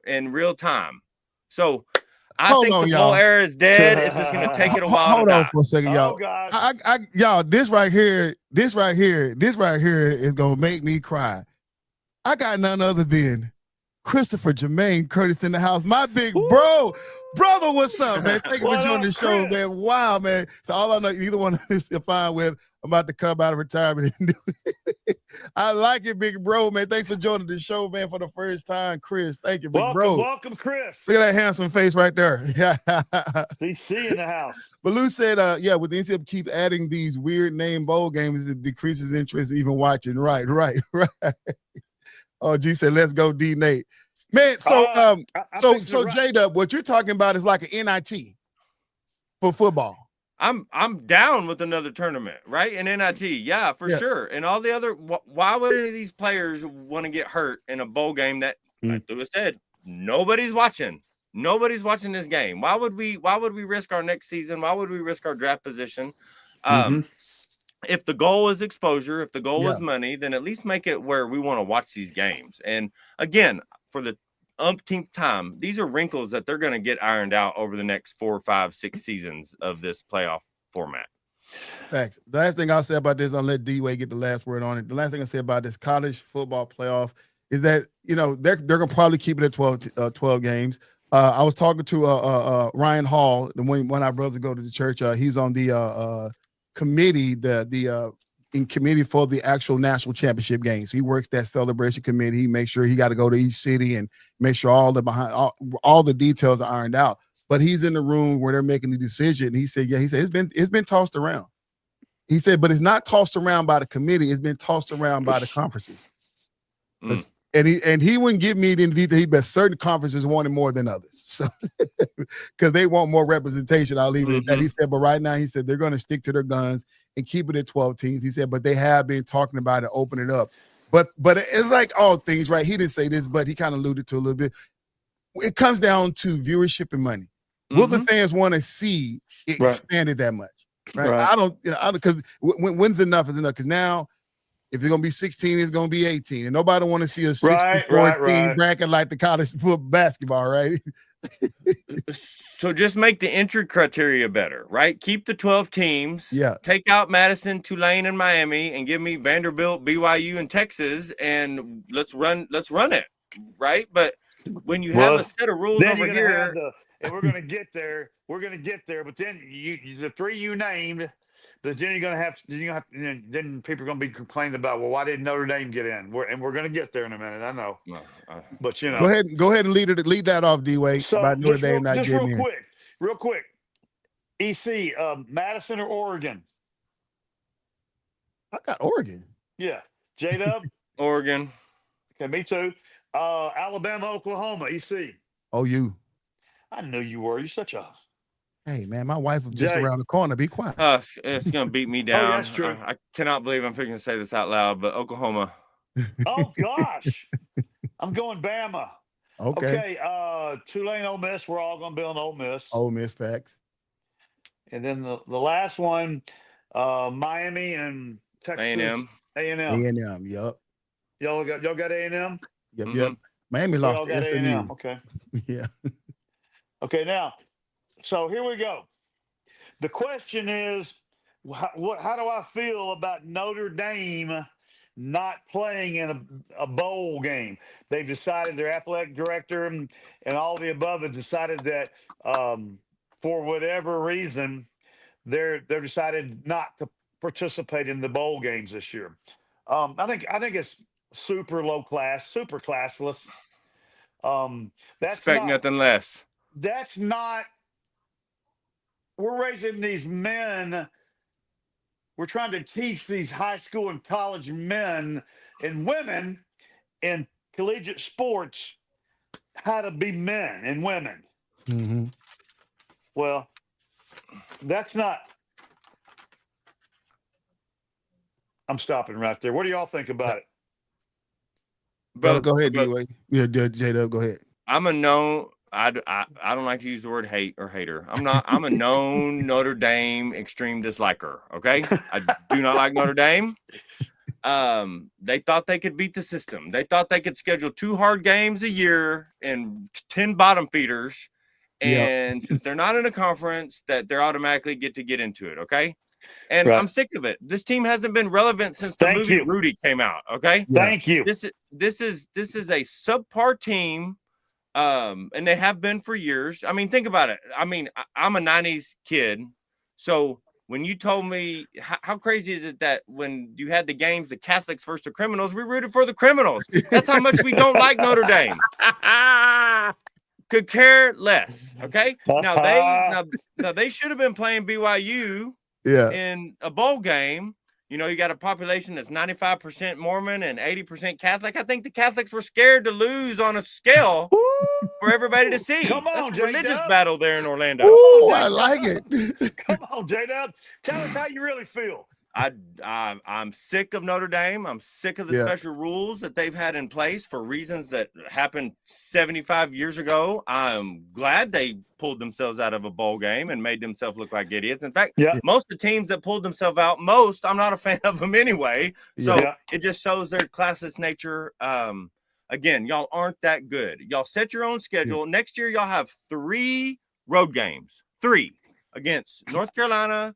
Speaker 3: in real time. So I think the bowl era is dead. It's just going to take it a while.
Speaker 1: Hold on for a second, y'all.
Speaker 2: Oh, God.
Speaker 1: Y'all, this right here is going to make me cry. I got none other than Christopher Jermaine Curtis in the house. My big
Speaker 2: Woo!
Speaker 1: brother, what's up, man? Thank you for
Speaker 2: What
Speaker 1: joining
Speaker 2: up,
Speaker 1: the show,
Speaker 2: Chris?
Speaker 1: man. Wow, man. So all I know, either one of us is fine with. I'm about to come out of retirement and do it. I like it, big bro, man. Thanks for joining the show, man, for the first time, Chris. Thank you, big bro.
Speaker 2: Welcome, Chris.
Speaker 1: Look at that handsome face right there.
Speaker 2: CC in the house.
Speaker 1: But Lou said, with the NCAA keep adding these weird name bowl games, it decreases interest even watching. Right. Oh, G said, let's go, D Nate. Man, so so J-Dub, what you're talking about is like an NIT for football.
Speaker 3: I'm down with another tournament, right? An NIT, yeah, for sure. And all the other, why would any of these players want to get hurt in a bowl game that, like Lewis said, nobody's watching? Nobody's watching this game. Why would we risk our next season? Why would we risk our draft position? If the goal is exposure, if the goal is money, then at least make it where we want to watch these games. And again, for the umpteenth time, these are wrinkles that they're going to get ironed out over the next 4, 5, 6 seasons of this playoff format.
Speaker 1: Thanks. The last thing I'll say about this, I'll let D-Way get the last word on it. The last thing I'll say about this college football playoff is that, they're going to probably keep it at 12 games. I was talking to Ryan Hall, one of our brothers go to the church. He's on the committee, in committee for the actual national championship games. He works that celebration committee. He makes sure he got to go to each city and make sure all the details are ironed out. But he's in the room where they're making the decision. He said, it's been tossed around. He said, but it's not tossed around by the committee. It's been tossed around by the conferences. And he wouldn't give me any detail, but certain conferences wanted more than others. So because they want more representation, I'll leave it at that. He said, but right now, he said they're going to stick to their guns and keep it at 12 teams. He said, but they have been talking about it, open it up. But it's like all things, right? He didn't say this, but he kind of alluded to a little bit. It comes down to viewership and money. Will the fans want to see it expanded that much? Right. I don't, because when's enough is enough. Because now, if it's going to be 16, it's going to be 18. And nobody want to see a 64-team bracket like the college football basketball, right?
Speaker 3: So just make the entry criteria better, right? Keep the 12 teams.
Speaker 1: Yeah.
Speaker 3: Take out Madison, Tulane, and Miami, and give me Vanderbilt, BYU, and Texas, and let's run it, right? But when you have a set of rules over here,
Speaker 2: and we're going to get there. We're going to get there. But then the 3 you named. But then you're gonna have then people are gonna be complaining about, well, why didn't Notre Dame get in? We're gonna get there in a minute. I know, but
Speaker 1: go ahead and lead that off, D-Way.
Speaker 2: So
Speaker 1: about Notre Dame not
Speaker 2: just
Speaker 1: getting in.
Speaker 2: real quick. EC, Madison or Oregon?
Speaker 1: I got Oregon.
Speaker 2: Yeah, J-Dub.
Speaker 3: Oregon.
Speaker 2: Okay, me too. Alabama, Oklahoma. EC.
Speaker 1: OU.
Speaker 2: I knew you were. You're such a.
Speaker 1: Hey, man, my wife was just around the corner. Be quiet.
Speaker 3: It's going to beat me down.
Speaker 2: Oh, that's true.
Speaker 3: I cannot believe I'm fixing to say this out loud, but Oklahoma.
Speaker 2: Oh, gosh. I'm going Bama. Okay. Tulane, Ole Miss. We're all going to be on Ole Miss.
Speaker 1: Ole Miss, facts.
Speaker 2: And then the last one, Miami and Texas.
Speaker 3: A&M.
Speaker 1: A&M, yep.
Speaker 2: Y'all got A&M?
Speaker 1: Yep. Miami lost to SMU.
Speaker 2: Okay.
Speaker 1: Yeah.
Speaker 2: Okay, now. So here we go. The question is, how do I feel about Notre Dame not playing in a bowl game? They've decided, their athletic director and all the above have decided that for whatever reason, they've decided not to participate in the bowl games this year. I think it's super low class, super classless.
Speaker 3: Expect nothing less.
Speaker 2: That's not. We're raising these men. We're trying to teach these high school and college men and women in collegiate sports how to be men and women.
Speaker 1: Mm-hmm.
Speaker 2: Well, that's not. I'm stopping right there. What do y'all think about it?
Speaker 1: Brother, go ahead, D-Way. Yeah, J-Dub, go ahead.
Speaker 3: I'm a known. I don't like to use the word hate or hater. I'm a known Notre Dame extreme disliker. Okay. I do not like Notre Dame. They thought they could beat the system. They thought they could schedule 2 hard games a year and 10 bottom feeders. And since they're not in a conference, that they're automatically get into it. Okay. And
Speaker 2: Right.
Speaker 3: I'm sick of it. This team hasn't been relevant since the
Speaker 2: Thank
Speaker 3: movie
Speaker 2: you.
Speaker 3: Rudy came out. Okay.
Speaker 1: Yeah.
Speaker 2: Thank you.
Speaker 3: This is a subpar team. And they have been for years. I mean, think about it. I mean, I'm a 90s kid. So when you told me how crazy is it that when you had the games, the Catholics versus the criminals, we rooted for the criminals. That's how much we don't like Notre Dame. Could care less. Okay. Now they should have been playing BYU in a bowl game. You know, you got a population that's 95% Mormon and 80% Catholic. I think the Catholics were scared to lose on a scale for everybody to see.
Speaker 2: Come on,
Speaker 3: that's a religious
Speaker 2: J-Dub.
Speaker 3: battle there in Orlando.
Speaker 1: Ooh, I like it.
Speaker 2: Come on, J-Dub. Tell us how you really feel.
Speaker 3: I'm sick of Notre Dame. I'm sick of the special rules that they've had in place for reasons that happened 75 years ago. I'm glad they pulled themselves out of a bowl game and made themselves look like idiots. In fact, most of the teams that pulled themselves out, I'm not a fan of them anyway. So it just shows their classless nature. Again, y'all aren't that good. Y'all set your own schedule. Next year, y'all have 3 road games. 3 against North Carolina,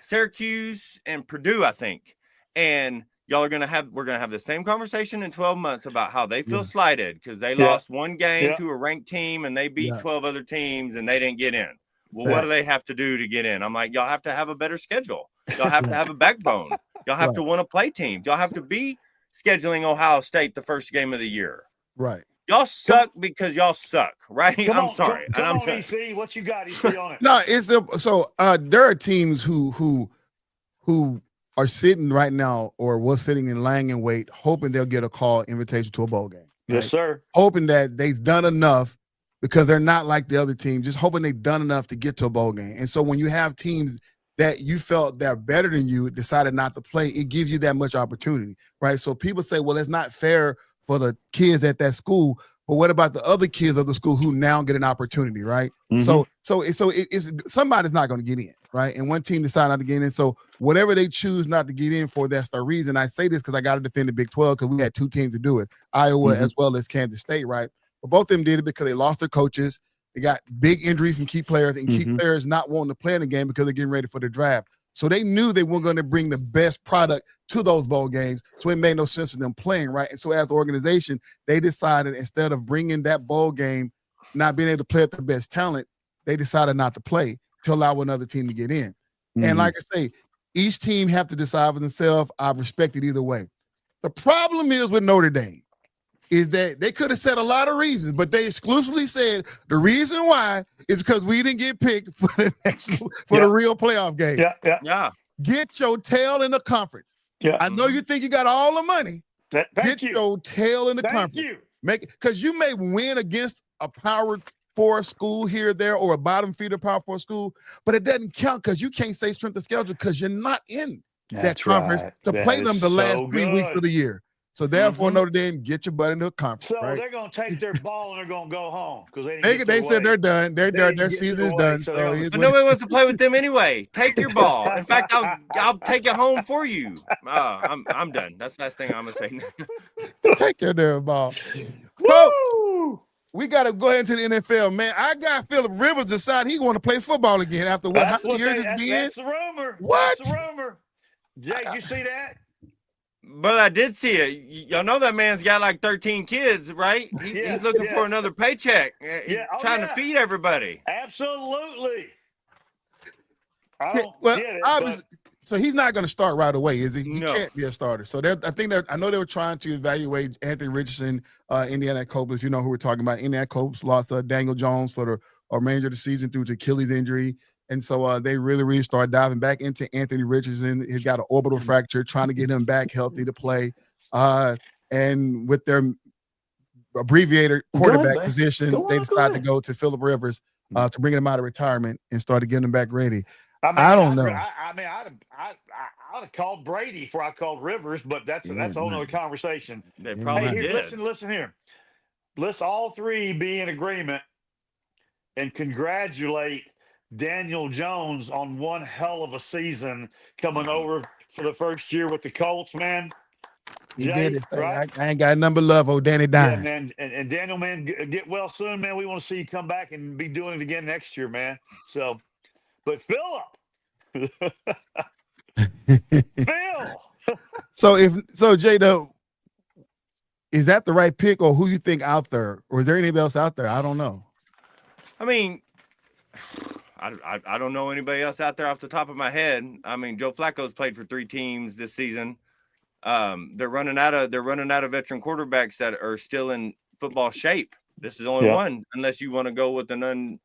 Speaker 3: Syracuse, and Purdue, I think. And we're gonna have the same conversation in 12 months about how they feel slighted because they lost 1 game to a ranked team and they beat 12 other teams and they didn't get in. Well, what do they have to do to get in? I'm like, y'all have to have a better schedule. Y'all have to have a backbone. Y'all have to want to play teams. Y'all have to be scheduling Ohio State the first game of the year.
Speaker 1: Right.
Speaker 3: Y'all suck because y'all suck, right?
Speaker 2: I'm
Speaker 3: sorry.
Speaker 2: Come on, EC. What you got, EC, on it?
Speaker 1: No, it's so there are teams who are sitting right now or was sitting and laying in wait, hoping they'll get a call invitation to a bowl game. Right?
Speaker 2: Yes, sir.
Speaker 1: Hoping that they've done enough because they're not like the other team, just hoping they've done enough to get to a bowl game. And so when you have teams that you felt they're better than you decided not to play, it gives you that much opportunity, right? So people say, well, it's not fair for the kids at that school, but what about the other kids of the school who now get an opportunity, right? So it's somebody's not going to get in, right? And one team decided not to get in. So whatever they choose not to get in for, that's the reason. I say this because I got to defend the Big 12 because we had 2 teams to do it, Iowa as well as Kansas State, right? But both of them did it because they lost their coaches. They got big injuries from key players and key players not wanting to play in the game because they're getting ready for the draft. So they knew they weren't going to bring the best product to those bowl games. So it made no sense for them playing, right? And so as the organization, they decided instead of bringing that bowl game, not being able to play at the best talent, they decided not to play to allow another team to get in. And like I say, each team have to decide for themselves. I respect it either way. The problem is with Notre Dame is that they could have said a lot of reasons, but they exclusively said the reason why is because we didn't get picked for the the real playoff game.
Speaker 3: Yeah.
Speaker 1: Get your tail in the conference. Yeah. I know you think you got all the money. Get your tail in the conference. Because you may win against a Power 4 school here or there or a bottom feeder Power 4 school, but it doesn't count because you can't say strength of schedule because you're not in that conference to play them the last 3 weeks of the year. So therefore, Notre Dame, get your butt into a conference.
Speaker 2: So
Speaker 1: right?
Speaker 2: they're going to take their ball and they're going to go home because
Speaker 1: they said they're done. They're done. Their season is done.
Speaker 2: So
Speaker 3: nobody wants to play with them anyway. Take your ball. In fact, I'll take it home for you. I'm done. That's the last thing I'm gonna say.
Speaker 1: Take your damn ball. So, we got to go ahead into the NFL, man. I got Phillip Rivers decide he want to play football again after how many years it's been.
Speaker 2: That's the rumor.
Speaker 1: What?
Speaker 2: That's the rumor. Jake, you see that?
Speaker 3: But I did see it. Y'all know that man's got like 13 kids, right? He's looking for another paycheck. He's trying to feed everybody.
Speaker 2: Absolutely. I don't get it.
Speaker 1: So he's not going to start right away, is he? He
Speaker 3: No.
Speaker 1: can't be a starter. So I know they were trying to evaluate Anthony Richardson, Indianapolis. You know who we're talking about. Indianapolis lost Daniel Jones for the remainder of the season due to Achilles injury. And so they really started diving back into Anthony Richardson. He's got an orbital fracture, trying to get him back healthy to play. And with their abbreviated quarterback position, they decided to go to Phillip Rivers to bring him out of retirement and started getting him back ready. I don't know.
Speaker 2: I'd have called Brady before I called Rivers, but that's a whole other conversation.
Speaker 3: They probably did.
Speaker 2: Listen here. Let's all three be in agreement and congratulate Daniel Jones on one hell of a season coming over for the first year with the Colts, man.
Speaker 1: He did his thing. Right? I ain't got number love, oh Danny Dine.
Speaker 2: Yeah, and Daniel, man, get well soon, man. We want to see you come back and be doing it again next year, man. So, but Phillip. Phil.
Speaker 1: So J-Dub, is that the right pick, or who you think out there, or is there anybody else out there? I don't know.
Speaker 3: I mean, I don't know anybody else out there off the top of my head. I mean, Joe Flacco's played for 3 teams this season. They're running out of veteran quarterbacks that are still in football shape. This is only one, unless you want to go with an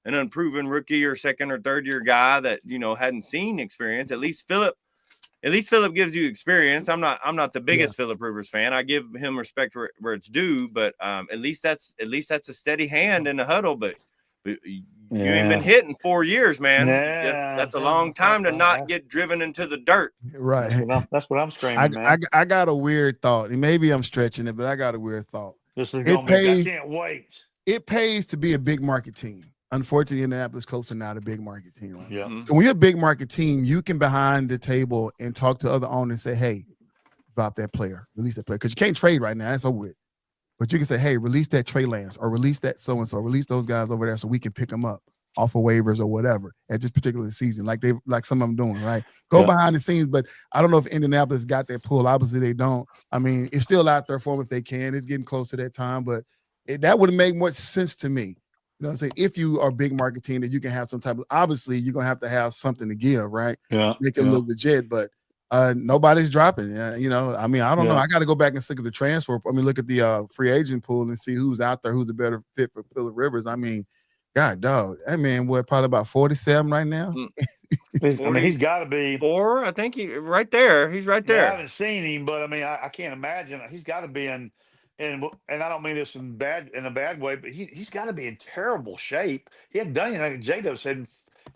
Speaker 3: unproven rookie or second or third year guy that hadn't seen experience. At least Philip gives you experience. I'm not the biggest Philip Rivers fan. I give him respect where it's due, but at least that's a steady hand in the huddle. But you ain't been hit in 4 years, man.
Speaker 2: Yeah,
Speaker 3: that's a long time to not get driven into the dirt.
Speaker 1: Right.
Speaker 2: That's what I'm screaming, man.
Speaker 1: I got a weird thought. Maybe I'm stretching it, but I got a weird thought.
Speaker 2: This is going to I can't wait.
Speaker 1: It pays to be a big market team. Unfortunately, Indianapolis Colts are not a big market team. Right?
Speaker 2: Yeah.
Speaker 1: So when you're a big market team, you can behind the table and talk to other owners and say, hey, drop that player, release that player. Because you can't trade right now. That's over with. But you can say, hey, release that Trey Lance or release that so-and-so, release those guys over there so we can pick them up off of waivers or whatever at this particular season, like some of them doing, right? Go behind the scenes, but I don't know if Indianapolis got that pull. Obviously, they don't. I mean, it's still out there for them if they can. It's getting close to that time, but that would make more sense to me. You know what I'm saying? If you are a big market team, that you can have some type of, obviously, you're going to have something to give, right?
Speaker 2: Yeah.
Speaker 1: Make it look legit, but nobody's dropping. I mean, I don't know. I got to go back and look at the transfer. I mean, look at the free agent pool and see who's out there, who's a better fit for Philip Rivers. I mean, God, dog, that man, probably about 47 right now.
Speaker 2: I mean, he's got to be
Speaker 3: 4. I think he's right there. He's right there.
Speaker 2: I haven't seen him, but I mean, I can't imagine. He's got to be in, and I don't mean this in a bad way, but he's got to be in terrible shape. He hadn't done anything. Like J-Dub said, in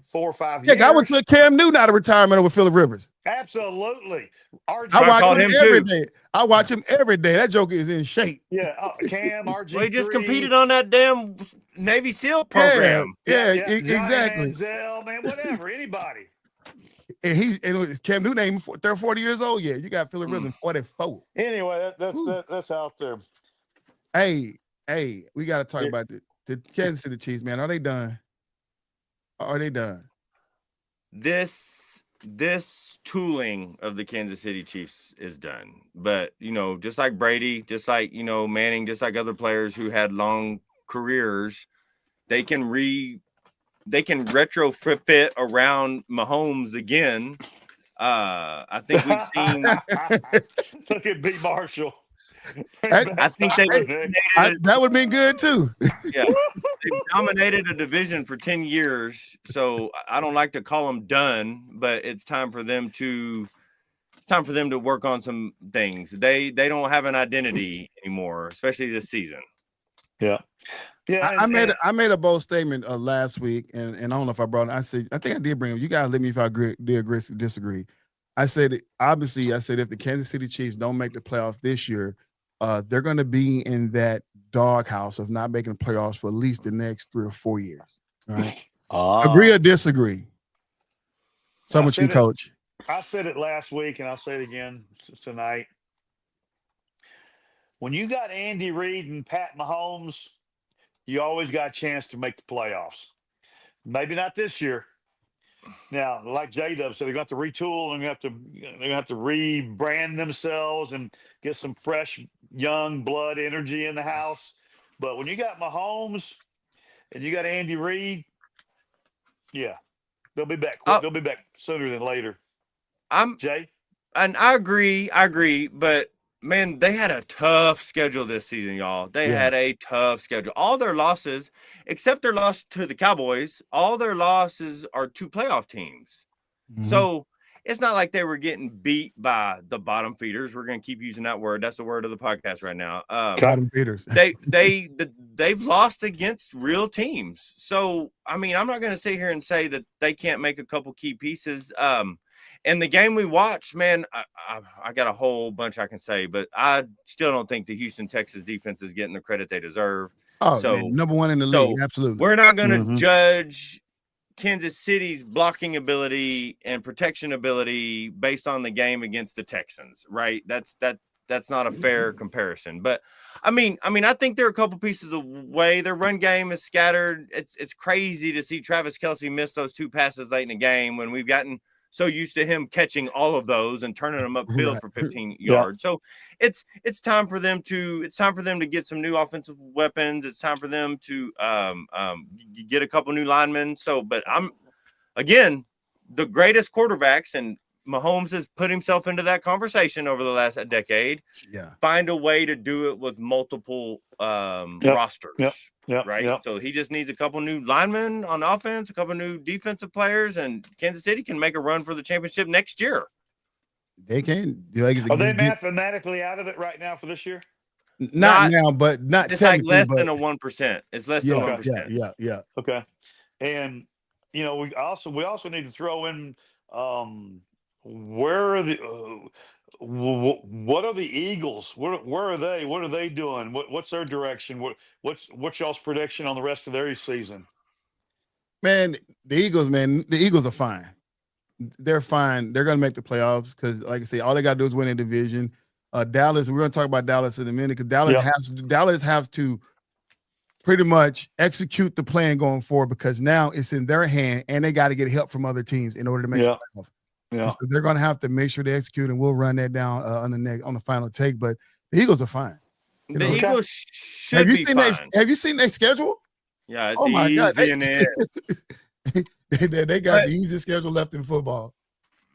Speaker 2: 4 or 5 years.
Speaker 1: Yeah, I would put Cam Newton out of retirement over Philip Rivers.
Speaker 2: Absolutely.
Speaker 1: I watch him every day. I watch him every day. That joker is in shape.
Speaker 2: Yeah, Cam, RG3.
Speaker 3: Well, he just competed on that damn Navy SEAL program.
Speaker 1: Yeah, exactly.
Speaker 2: Denzel, man, whatever, anybody.
Speaker 1: And Cam Newton ain't 40 years old yet. You got Philip Rivers 44.
Speaker 2: Anyway, that's out there.
Speaker 1: Hey, we got to talk about the Kansas City Chiefs, man. Are they done? Are they done?
Speaker 3: This tooling of the Kansas City Chiefs is done. But, just like Brady, just like, Manning, just like other players who had long careers, they can retrofit around Mahomes again. I think we've seen.
Speaker 2: Look at B. Marshall.
Speaker 3: I think
Speaker 1: that would have been good too.
Speaker 3: Yeah, they've dominated a division for 10 years, so I don't like to call them done, but it's time for them to work on some things. They don't have an identity anymore, especially this season.
Speaker 2: Yeah. Yeah,
Speaker 1: I made a bold statement last week, and I don't know if I brought it. I think I did bring it. You guys let me if I disagree. I said if the Kansas City Chiefs don't make the playoffs this year, they're going to be in that doghouse of not making the playoffs for at least the next 3 or 4 years. Right? Agree or disagree? With you, Coach.
Speaker 2: I said it last week, and I'll say it again tonight. When you got Andy Reid and Pat Mahomes, you always got a chance to make the playoffs. Maybe not this year. Now, like J-Dub said, they're going to have to retool and they're going to have to rebrand themselves and get some fresh, young blood energy in the house. But when you got Mahomes and you got Andy Reid, yeah, they'll be back. They'll be back sooner than later. Jay?
Speaker 3: And I agree, but man, they had a tough schedule this season, y'all. They had a tough schedule. All their losses, except their loss to the Cowboys, all their losses are to playoff teams. Mm-hmm. So it's not like they were getting beat by the bottom feeders. We're going to keep using that word. That's the word of the podcast right now.
Speaker 1: Bottom feeders.
Speaker 3: They've lost against real teams. So, I mean, I'm not going to sit here and say that they can't make a couple key pieces. And the game we watched, man, I got a whole bunch I can say, but I still don't think the Houston Texas defense is getting the credit they deserve.
Speaker 1: Oh, so man, number one in the league, absolutely.
Speaker 3: We're not going to judge Kansas City's blocking ability and protection ability based on the game against the Texans, right? That's not a fair comparison. But I mean, I think there are a couple pieces away. Their run game is scattered. It's crazy to see Travis Kelce miss those 2 passes late in the game when we've gotten so used to him catching all of those and turning them upfield for 15
Speaker 2: Yeah.
Speaker 3: yards. So it's time for them to get some new offensive weapons. It's time for them to get a couple new linemen. So, but again, the greatest quarterbacks, and Mahomes has put himself into that conversation over the last decade.
Speaker 1: Yeah.
Speaker 3: Find a way to do it with multiple rosters. Right.
Speaker 2: Yep.
Speaker 3: So he just needs a couple new linemen on offense, a couple new defensive players, and Kansas City can make a run for the championship next year.
Speaker 1: They can.
Speaker 2: Are they mathematically out of it right now for this year?
Speaker 1: Not now, but not
Speaker 3: it's like less
Speaker 1: but,
Speaker 3: than a 1%. It's less than 1%.
Speaker 1: Yeah.
Speaker 2: Okay. And we also need to throw in where are the what are the Eagles? Where are they? What are they doing? What's their direction? What's y'all's prediction on the rest of their season?
Speaker 1: Man, the Eagles are fine. They're fine. They're going to make the playoffs because, like I say, all they got to do is win a division. Dallas, we're going to talk about Dallas in a minute because Dallas has to pretty much execute the plan going forward because now it's in their hand and they got to get help from other teams in order to make the playoffs. Yeah. So they're going to have to make sure they execute, and we'll run that down on the final take. But the Eagles are fine.
Speaker 3: The Eagles should be fine.
Speaker 1: Have you seen their schedule?
Speaker 3: Yeah, it's easy in it.
Speaker 1: They got the easiest schedule left in football.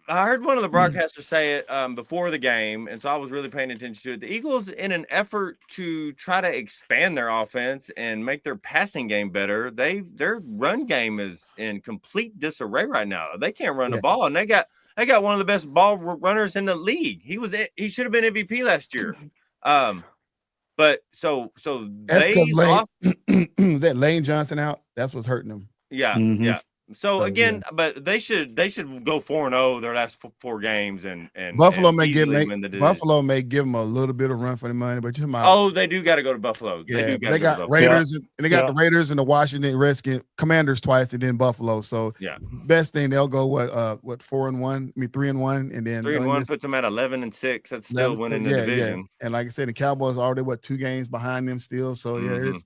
Speaker 3: I heard one of the broadcasters say it before the game, and so I was really paying attention to it. The Eagles, in an effort to try to expand their offense and make their passing game better, their run game is in complete disarray right now. They can't run the ball, and they got one of the best ball runners in the league. He should have been MVP last year. But so
Speaker 1: that's
Speaker 3: they lost
Speaker 1: that Lane Johnson out. That's what's hurting them.
Speaker 3: Yeah, yeah. So again, but they should go 4-0 their last 4 games, and
Speaker 1: Buffalo may give them a little bit of run for the money, but
Speaker 3: they do got to go to Buffalo.
Speaker 1: Yeah, they got Raiders and they got the Raiders and the Washington Redskins, Commanders twice, and then Buffalo. So best thing they'll go 4-1, 3-1, and then
Speaker 3: 3-1 puts them at 11-6. That's still winning the division.
Speaker 1: Yeah. And like I said, the Cowboys are already 2 games behind them still. So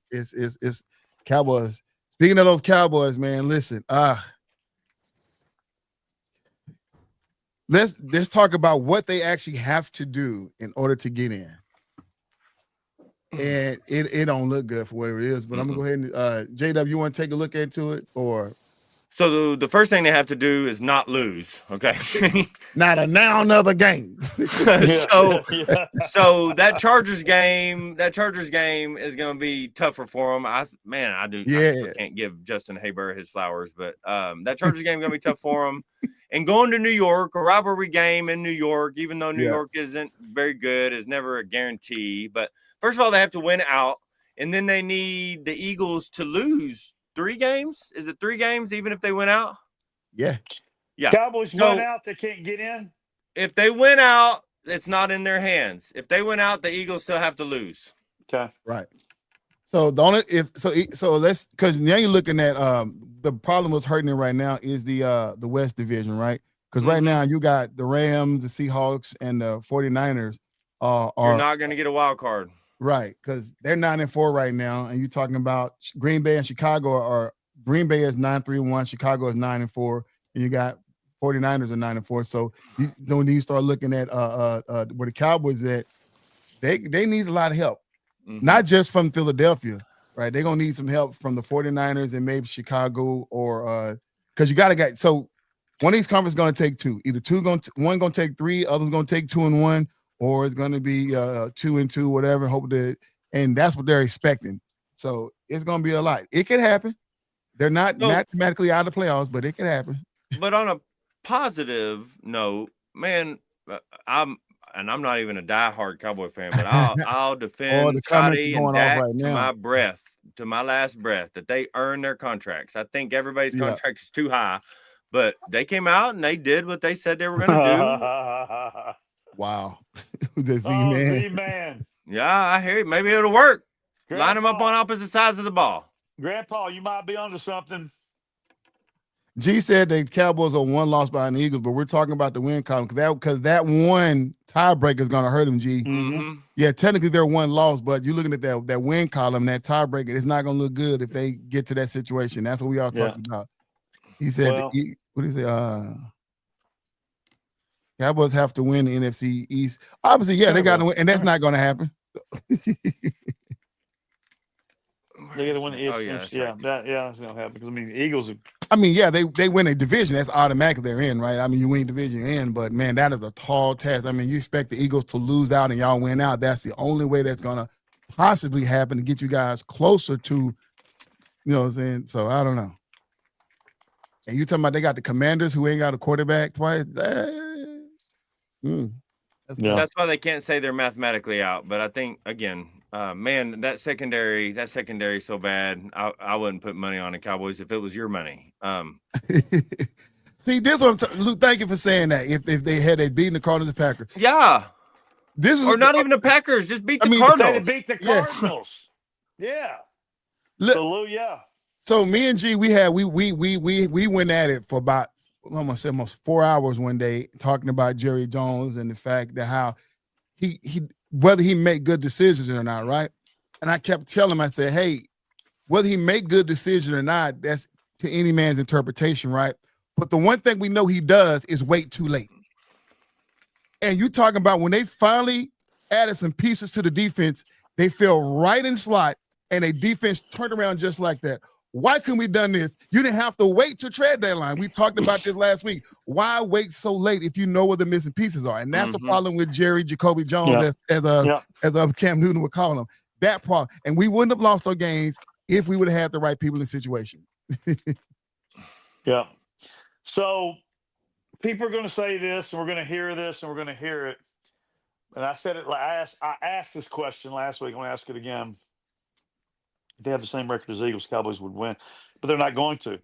Speaker 1: it's Cowboys. Speaking of those Cowboys, man, listen, let's talk about what they actually have to do in order to get in. And it don't look good for whatever it is, but I'm gonna go ahead and JW, you want to take a look into it, or?
Speaker 3: So the first thing they have to do is not lose. Okay.
Speaker 1: Not another game.
Speaker 3: So that Chargers game is going to be tougher for them. I can't give Justin Haber his flowers, but that Chargers game is going to be tough for them. And going to New York, a rivalry game in New York, even though New York isn't very good, is never a guarantee. But first of all, they have to win out, and then they need the Eagles to lose 3 games? Is it 3 games even if they win out?
Speaker 1: Yeah.
Speaker 2: Cowboys win out, they can't get in.
Speaker 3: If they win out, it's not in their hands. If they win out, the Eagles still have to lose.
Speaker 2: Okay.
Speaker 1: Right. So let's, because now you're looking at the problem was hurting it right now is the West Division, right? Because right now you got the Rams, the Seahawks, and the 49ers
Speaker 3: You're not going to get a wild card.
Speaker 1: Right, because they're 9-4 right now, and you're talking about Green Bay and Chicago Green Bay is 9-3-1, Chicago is 9-4, and you got 49ers are 9-4. So when you start looking at where the Cowboys at, they need a lot of help, not just from Philadelphia, right? They're gonna need some help from the 49ers and maybe Chicago, or because you gotta get so one of these conferences gonna take 2, either one gonna take 3, others gonna take 2 and 1. Or it's going to be 2 and 2, whatever. And that's what they're expecting. So it's going to be a lot. It could happen. They're not mathematically out of the playoffs, but it could happen.
Speaker 3: But on a positive note, man, I'm not even a diehard Cowboy fan, but I'll defend Scotty and Dak to my last breath that they earn their contracts. I think everybody's contract is too high, but they came out and they did what they said they were going to do.
Speaker 1: Wow. The Z-Man.
Speaker 3: Yeah, I hear you. Maybe it'll work. Grandpa, line them up on opposite sides of the ball.
Speaker 2: Grandpa, you might be onto something.
Speaker 1: G said the Cowboys are 1 loss behind the Eagles, but we're talking about the win column because that one tiebreaker is going to hurt them, G.
Speaker 3: Mm-hmm.
Speaker 1: Yeah, technically they're 1 loss, but you're looking at that win column, that tiebreaker, it's not going to look good if they get to that situation. That's what we all talking about. He said, what did he say? Cowboys have to win the NFC East. Obviously, yeah, they got to win, and that's not going to happen.
Speaker 2: They got to win the
Speaker 3: Oh, yeah, that's
Speaker 2: yeah,
Speaker 3: right.
Speaker 2: that's gonna happen because I mean the Eagles are.
Speaker 1: I mean, yeah, they win a division. That's automatic. They're in, right? I mean, you win division, you're in. But man, that is a tall task. I mean, you expect the Eagles to lose out and y'all win out. That's the only way that's gonna possibly happen to get you guys closer to, you know what I'm saying? So I don't know. And you talking about they got the Commanders who ain't got a quarterback twice?
Speaker 3: That's why they can't say they're mathematically out. But I think again, man, that secondary is so bad. I wouldn't put money on the Cowboys if it was your money.
Speaker 1: See, this one, Luke. Thank you for saying that. If they had beaten the Cardinals and Packers,
Speaker 3: yeah,
Speaker 1: this is
Speaker 3: or not even the Packers, just beat the
Speaker 2: They
Speaker 3: Cardinals.
Speaker 2: beat the Cardinals. Yeah. Yeah.
Speaker 1: So me and G, we went at it for about almost 4 hours one day talking about Jerry Jones and the fact that how he whether he make good decisions or not, right? And I kept telling him, I said, hey, whether he make good decisions or not, that's to any man's interpretation, right? But the one thing we know he does is wait too late. And you talking about when they finally added some pieces to the defense, they fell right in slot and a defense turned around just like that. Why couldn't we done this? You didn't have to wait to trade deadline. We talked about this last week. Why wait so late if you know where the missing pieces are? And that's the problem with Jacoby Jones, as Cam Newton would call him. That problem. And we wouldn't have lost our games if we would have had the right people in the situation.
Speaker 2: Yeah. So people are going to say this, and we're going to hear this, and we're going to hear it. And I said it. I asked this question last week. I'm going to ask it again. If they have the same record as Eagles, Cowboys would win, but they're not going to.
Speaker 1: You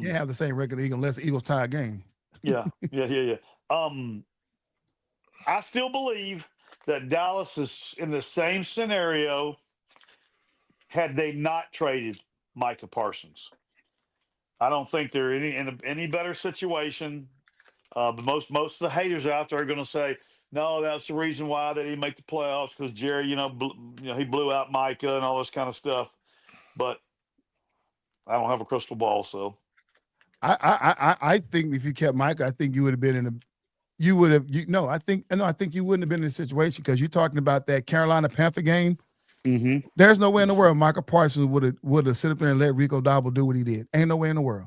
Speaker 1: can't have the same record unless the Eagles tie a game.
Speaker 2: Yeah. I still believe that Dallas is in the same scenario had they not traded Micah Parsons. I don't think they're in any better situation. But most of the haters out there are going to say, no, that's the reason why they didn't make the playoffs because Jerry, he blew out Micah and all this kind of stuff. But I don't have a crystal ball, so
Speaker 1: I think if you kept Micah, I think you would have been I think you wouldn't have been in a situation because you're talking about that Carolina Panther game.
Speaker 2: Mm-hmm.
Speaker 1: There's no way in the world Micah Parsons would have sit up there and let Rico Dabo do what he did. Ain't no way in the world.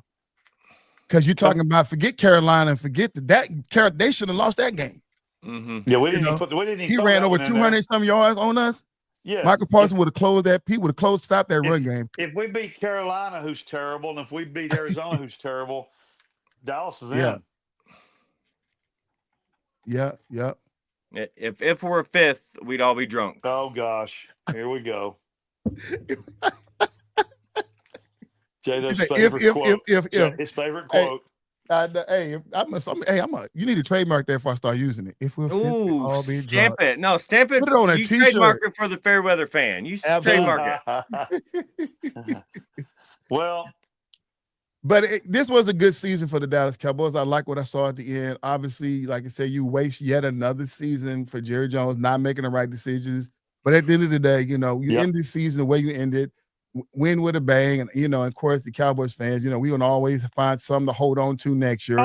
Speaker 1: Because you're talking about forget Carolina and forget that they should have lost that game.
Speaker 2: Mm-hmm. Yeah, we didn't even
Speaker 1: he ran over 200 some yards on us.
Speaker 2: Yeah,
Speaker 1: Michael Parsons would have closed that. He would have stopped that run game.
Speaker 2: If we beat Carolina, who's terrible, and if we beat Arizona, who's terrible, Dallas is in.
Speaker 1: Yeah.
Speaker 3: If we're fifth, we'd all be drunk.
Speaker 2: Oh gosh, here we go. Jada's favorite quote. His favorite quote.
Speaker 1: You need to trademark that before I start using it. If we're
Speaker 3: stamp it. No, stamp it.
Speaker 1: Put it on a t-shirt.
Speaker 3: Trademark it for the Fairweather fan. You trademark
Speaker 2: it. Well,
Speaker 1: but this was a good season for the Dallas Cowboys. I like what I saw at the end. Obviously, like I said, you waste yet another season for Jerry Jones not making the right decisions. But at the end of the day, you end this season the way you ended. Win with a bang, and of course the Cowboys fans, we gonna always find something to hold on to next year.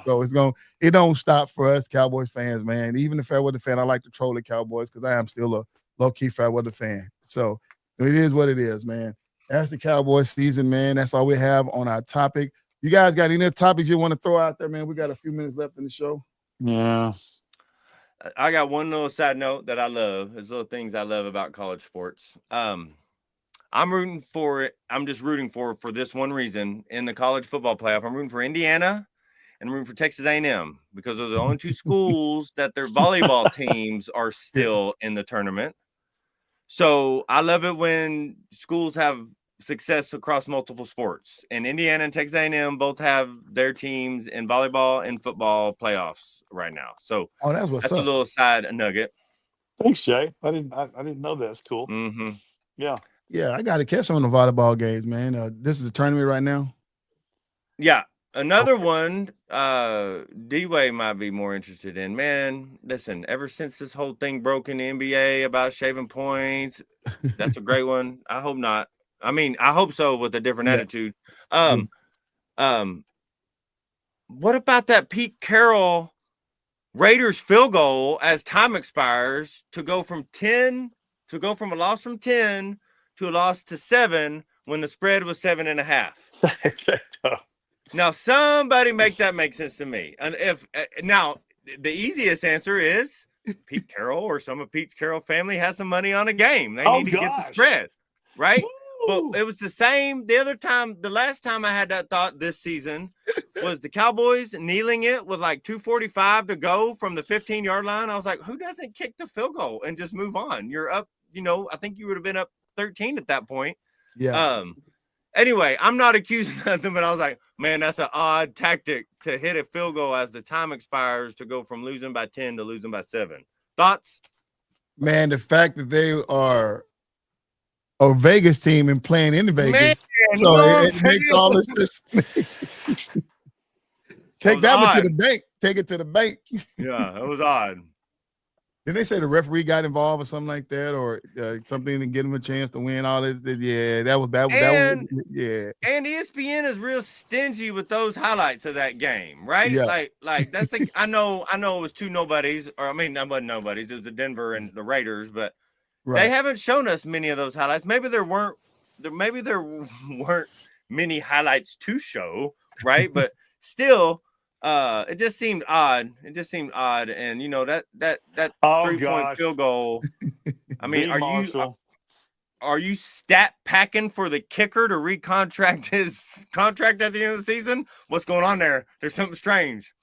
Speaker 1: So it don't stop for us Cowboys fans, man. Even the Fairweather fan, I like to troll the Cowboys because I am still a low-key Fairweather fan. So it is what it is, man. That's the Cowboys season, man. That's all we have on our topic. You guys got any other topics you want to throw out there, man? We got a few minutes left in the show.
Speaker 2: Yeah.
Speaker 3: I got one little side note that I love. There's little things I love about college sports. I'm rooting for it. I'm just rooting for this one reason in the college football playoff. I'm rooting for Indiana and I'm rooting for Texas A&M because those are the only two schools that their volleyball teams are still in the tournament. So I love it when schools have success across multiple sports. And Indiana and Texas A&M both have their teams in volleyball and football playoffs right now. So that's a little side nugget.
Speaker 2: Thanks, Jay. I didn't know that. That's cool.
Speaker 3: Mm-hmm.
Speaker 2: Yeah.
Speaker 1: Yeah, I got to catch on the volleyball games, man. This is the tournament right now.
Speaker 3: Yeah, another one. D-Way might be more interested in. Man, listen. Ever since this whole thing broke in the NBA about shaving points, that's a great one. I hope not. I mean, I hope so with a different attitude. What about that Pete Carroll Raiders field goal as time expires to go from a loss from 10 to a loss to 7 when the spread was 7.5. Now somebody make that make sense to me. And if now the easiest answer is Pete Carroll or some of Pete Carroll family has some money on a game. They need to get the spread, right? Woo! But it was the same the last time I had that thought this season was the Cowboys kneeling it with like 2:45 to go from the 15-yard line. I was like, who doesn't kick the field goal and just move on? You're up, I think you would have been up 13 at that point.
Speaker 1: Yeah.
Speaker 3: Anyway, I'm not accusing nothing, but I was like, man, that's an odd tactic to hit a field goal as the time expires to go from losing by 10 to losing by 7. Thoughts?
Speaker 1: Man, the fact that they are a Vegas team and playing in Vegas,
Speaker 3: man,
Speaker 1: so it makes all this just take that one to the bank. Take it to the bank.
Speaker 3: Yeah, it was odd.
Speaker 1: Did they say the referee got involved or something like that, or something to get him a chance to win all this? Yeah, that was yeah.
Speaker 3: And ESPN is real stingy with those highlights of that game, right?
Speaker 1: Yeah.
Speaker 3: Like that's the I know it was two nobodies, or I mean, that wasn't nobodies. It was the Denver and the Raiders, but they haven't shown us many of those highlights. Maybe there weren't many highlights to show, right? But still. It just seemed odd. And that 3-point field goal. I mean, are you stat packing for the kicker to recontract his contract at the end of the season? What's going on there? There's something strange.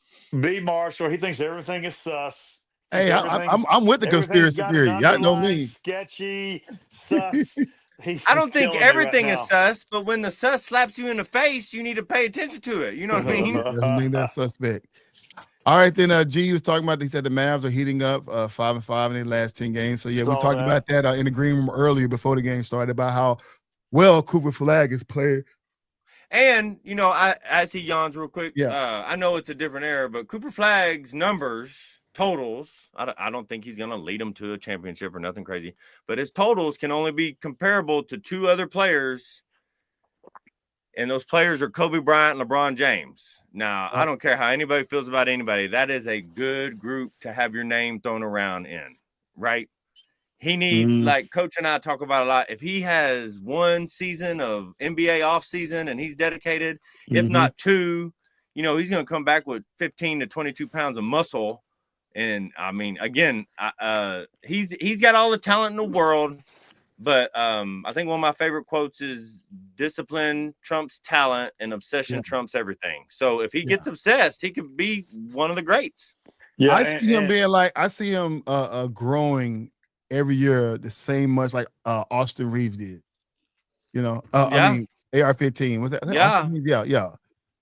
Speaker 2: B. Marshall, he thinks everything is sus.
Speaker 1: Hey, I'm with the conspiracy theory. Y'all know me.
Speaker 2: Sketchy, sus.
Speaker 3: I don't think everything is sus, but when the sus slaps you in the face, you need to pay attention to it. You know what I mean?
Speaker 1: Doesn't mean that's suspect. All right, then G was talking about. He said the Mavs are heating up 5-5 in their last 10 games. So yeah, we talked about that in the green room earlier before the game started about how well Cooper Flag is playing.
Speaker 3: And I see yawns real quick. Yeah, I know it's a different era, but Cooper Flag's numbers. Totals, I don't think he's going to lead them to a championship or nothing crazy, but his totals can only be comparable to two other players, and those players are Kobe Bryant and LeBron James. Now, I don't care how anybody feels about anybody. That is a good group to have your name thrown around in, right? He needs, like Coach and I talk about a lot, if he has one season of NBA offseason and he's dedicated, if not two, he's going to come back with 15 to 22 pounds of muscle. And I mean, again, he's got all the talent in the world, but I think one of my favorite quotes is "Discipline trumps talent, and obsession trumps everything." So if he gets obsessed, he could be one of the greats.
Speaker 1: Yeah, I see him being like growing every year the same much like Austin Reeves did. I mean AR-15 was that? Yeah.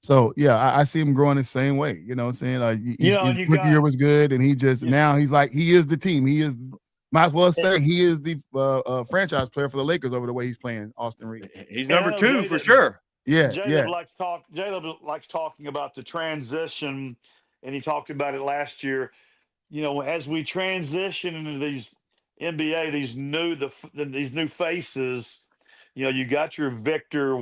Speaker 1: So I see him growing the same way. You know what I'm saying? His rookie year was good, and he just now he's like he is the team. He is, might as well say he is the franchise player for the Lakers over the way he's playing. Austin Reeves.
Speaker 3: He's number 2 for sure.
Speaker 1: Yeah,
Speaker 2: Jaleb likes talking about the transition, and he talked about it last year. As we transition into these NBA, these new faces. You got your Victor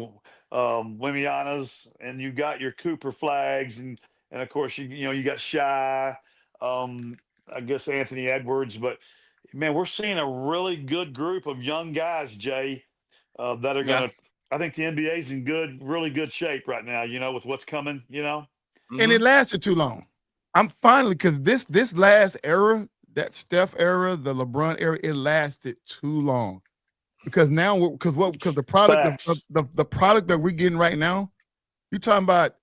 Speaker 2: Wembanyama's, and you got your Cooper Flags, and of course you got Shy, I guess Anthony Edwards, but man, we're seeing a really good group of young guys, Jay, that are gonna. I think the NBA's in really good shape right now. With what's coming.
Speaker 1: And it lasted too long. I'm finally because this last era, that Steph era, the LeBron era, it lasted too long. Because now, because the product the product that we're getting right now, you're talking about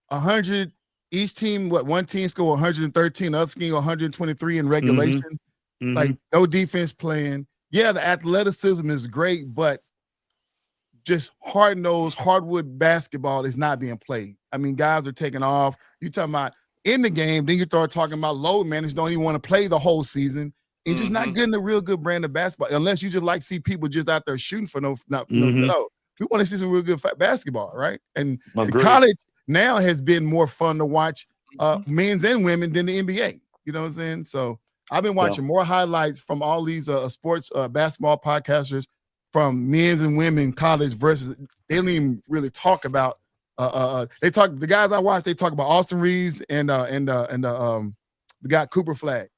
Speaker 1: 100 each team. One team score 113, the other team 123 in regulation. Like no defense playing. Yeah, the athleticism is great, but just hard-nosed hardwood basketball is not being played. I mean, guys are taking off. You're talking about in the game, then you start talking about load managers don't even want to play the whole season. And just not getting a real good brand of basketball, unless you just like see people just out there shooting for no. We want to see some real good basketball, right? And college now has been more fun to watch, men's and women, than the NBA. You know what I'm saying? So I've been watching more highlights from all these sports basketball podcasters from men's and women college versus they don't even really talk about. The guys I watch, they talk about Austin Reeves and got Cooper Flag.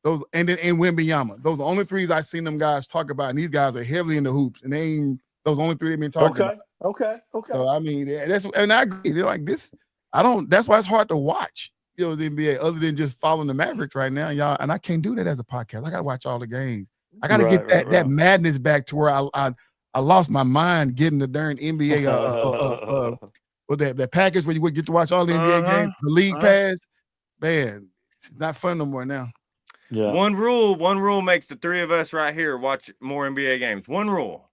Speaker 1: Those and Wembanyama. Those are the only threes I've seen them guys talk about, and these guys are heavily in the hoops, and they ain't those only three they've been talking about.
Speaker 2: Okay.
Speaker 1: So I mean, and I agree. They're like this. That's why it's hard to watch. The NBA, other than just following the Mavericks right now, y'all. And I can't do that as a podcast. I gotta watch all the games. I gotta get that madness back to where I lost my mind getting the darn NBA with that package where you would get to watch all the NBA games, the league pass. Man, it's not fun no more now.
Speaker 3: Yeah. One rule makes the three of us right here watch more NBA games. One rule.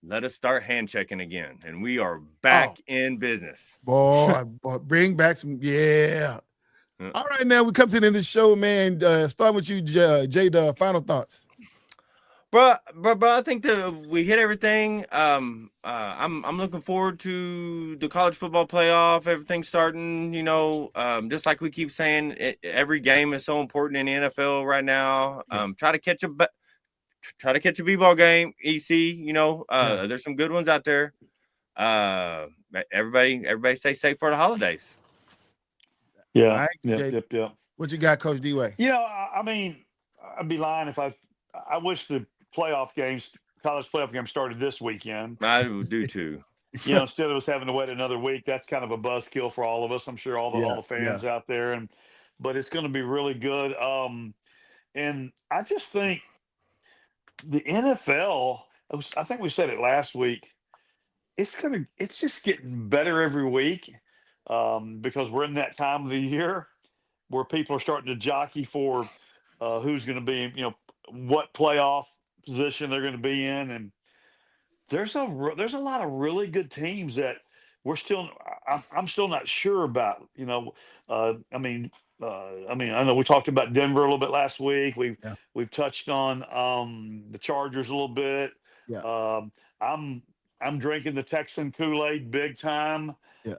Speaker 3: Let us start hand checking again. And we are back in business.
Speaker 1: Boy, bring back some, yeah. All right, now we come to the end of the show, man. Start with you, Jada. Final thoughts.
Speaker 3: Bro, I think that we hit everything. I'm looking forward to the college football playoff. Everything starting, just like we keep saying, every game is so important in the NFL right now. Try to catch a b-ball game, EC. There's some good ones out there. Everybody stay safe for the holidays.
Speaker 2: Yeah.
Speaker 1: Right.
Speaker 2: Yep.
Speaker 1: What you got, Coach D-Way?
Speaker 2: I mean, I'd be lying if I wish the college playoff game started this weekend.
Speaker 3: I do too.
Speaker 2: Instead of us having to wait another week, that's kind of a buzzkill for all of us. I'm sure all the fans out there, but it's going to be really good. And I just think the NFL, I think we said it last week, it's just getting better every week, because we're in that time of the year where people are starting to jockey for who's going to be, what playoff position they're going to be in, and there's a lot of really good teams that I'm still not sure about. I know we talked about Denver a little bit last week. We've touched on the Chargers a little bit.
Speaker 1: Yeah.
Speaker 2: I'm drinking the Texan Kool-Aid big time.
Speaker 1: Yeah.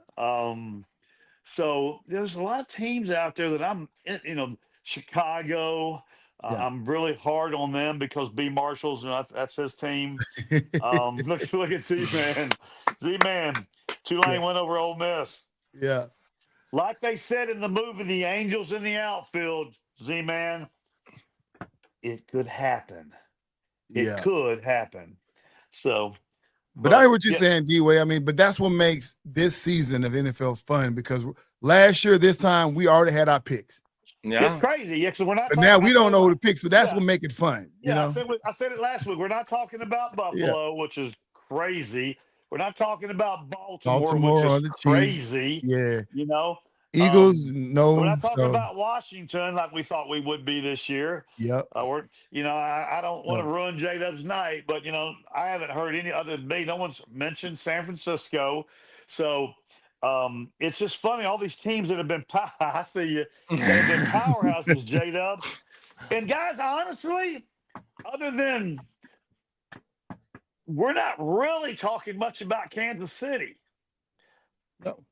Speaker 2: So there's a lot of teams out there that I'm, Chicago. I'm really hard on them because B. Marshall's, that's his team. Look at Z-Man. Z-Man. Tulane went over Ole Miss.
Speaker 1: Yeah.
Speaker 2: Like they said in the movie, The Angels in the Outfield, Z-Man, it could happen. It could happen. So.
Speaker 1: But I hear what you're saying, D-Way. I mean, but that's what makes this season of NFL fun, because last year, this time, we already had our picks.
Speaker 2: Yeah. It's crazy. Yeah, so we're not.
Speaker 1: But now we don't know the picks, but that's what make it fun.
Speaker 2: I said it last week. We're not talking about Buffalo, which is crazy. We're not talking about Baltimore, which is crazy.
Speaker 1: Yeah.
Speaker 2: Eagles,
Speaker 1: no.
Speaker 2: We're not talking about Washington like we thought we would be this year.
Speaker 1: Yep.
Speaker 2: I don't want to ruin J-Dub's night, but I haven't heard any other than me. No one's mentioned San Francisco. So it's just funny, all these teams that have been I see you, that have been powerhouses, J-Dub. And guys, honestly, other than we're not really talking much about Kansas City.
Speaker 1: No.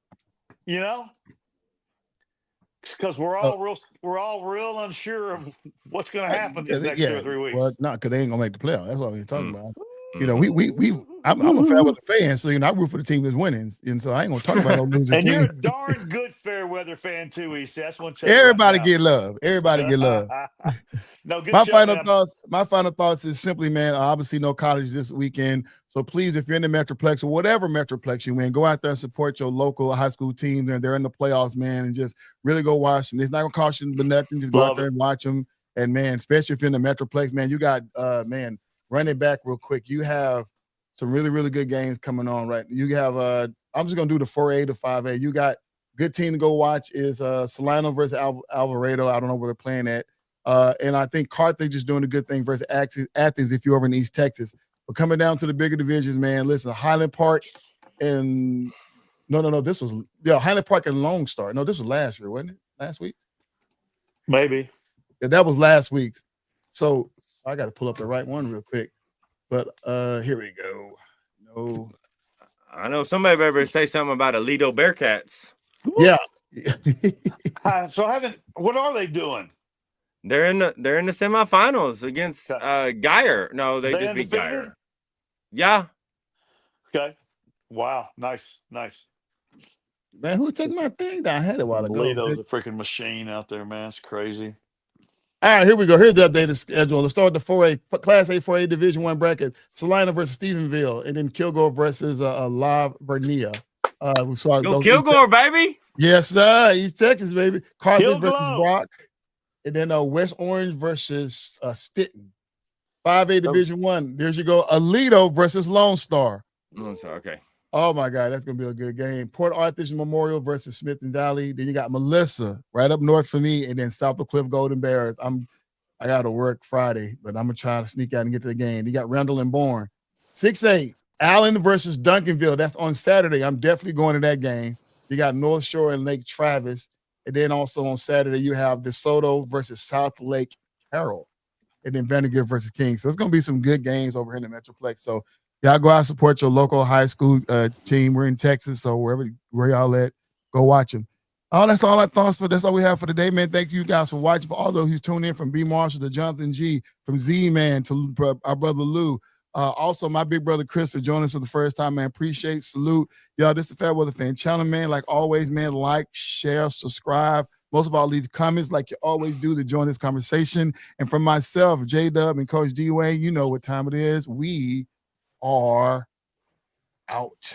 Speaker 2: Because we're all real unsure of what's going to happen these next 2 or 3 weeks.
Speaker 1: Well, not because they ain't gonna make the playoffs. That's what we're talking about. I'm a fair weather fan, so I root for the team that's winning, and so I ain't gonna talk about no losing
Speaker 2: and
Speaker 1: team.
Speaker 2: You're a darn good fair weather fan too, EC. That's one.
Speaker 1: Everybody get love. Everybody get love.
Speaker 2: No, good.
Speaker 1: My final thoughts is simply, man. Obviously, no college this weekend. So please, if you're in the Metroplex or whatever Metroplex you're in, go out there and support your local high school team. They're in the playoffs, man, and just really go watch them. It's not gonna cost you nothing. Just go out there and watch them. And man, especially if you're in the Metroplex, man, you got run it back real quick. You have some really, really good games coming on, right? You have I'm just gonna do the 4A to 5A. You got good team to go watch is Solano versus Alvarado. I don't know where they're playing at. And I think Carthage is doing a good thing versus Athens if you're over in East Texas. But coming down to the bigger divisions, man, listen, Highland Park and this was Highland Park and Lone Star. No, this was last year, wasn't it? Last week?
Speaker 2: Maybe.
Speaker 1: Yeah, that was last week's. So I got to pull up the right one real quick. But here we go. No.
Speaker 3: I know somebody better say something about Alito Bearcats.
Speaker 1: Yeah.
Speaker 2: What are they doing?
Speaker 3: They're in the semifinals against Geyer. No, they just beat Geyer. Yeah.
Speaker 2: Okay. Wow. Nice.
Speaker 1: Man, who took my thing down? I had it a while ago.
Speaker 2: Toledo's a freaking machine out there, man. It's crazy.
Speaker 1: All right, here we go. Here's the updated schedule. Let's start with the 4A, Class A 4A Division I bracket. Salina versus Stephenville, and then Kilgore versus La Vernia. We saw
Speaker 3: Go
Speaker 1: those
Speaker 3: Kilgore, baby.
Speaker 1: Yes, sir. East Texas, baby. Carthage versus
Speaker 2: Kilgore.
Speaker 1: Brock, and then West Orange versus Stinton. 5A Division I. There's you go. Aledo versus Lone Star.
Speaker 3: Oh, sorry, okay.
Speaker 1: Oh my God, that's gonna be a good game. Port Arthur's Memorial versus Smith and Valley. Then you got Melissa right up north for me, and then South of Cliff Golden Bears. I got to work Friday, but I'm gonna try to sneak out and get to the game. You got Randall and Bourne. 6A Allen versus Duncanville. That's on Saturday. I'm definitely going to that game. You got North Shore and Lake Travis, and then also on Saturday you have DeSoto versus South Lake Carroll, and then Vandergrift versus King. So it's gonna be some good games over here in the Metroplex. So y'all go out and support your local high school team. We're in Texas, so where y'all at, go watch them. Oh, that's all I thought for. That's all we have for today, man. Thank you guys for watching. For all those who tune in, from B Marshall to Jonathan G, from Z Man to our brother Lou. Also, my big brother Chris for joining us for the first time, man. Appreciate, salute. Y'all, this is the Fair Weather Fan channel, man. Like always, man, like, share, subscribe. Most of all, leave comments like you always do to join this conversation. And from myself, J-Dub, and Coach D-Wayne, you know what time it is. We are out.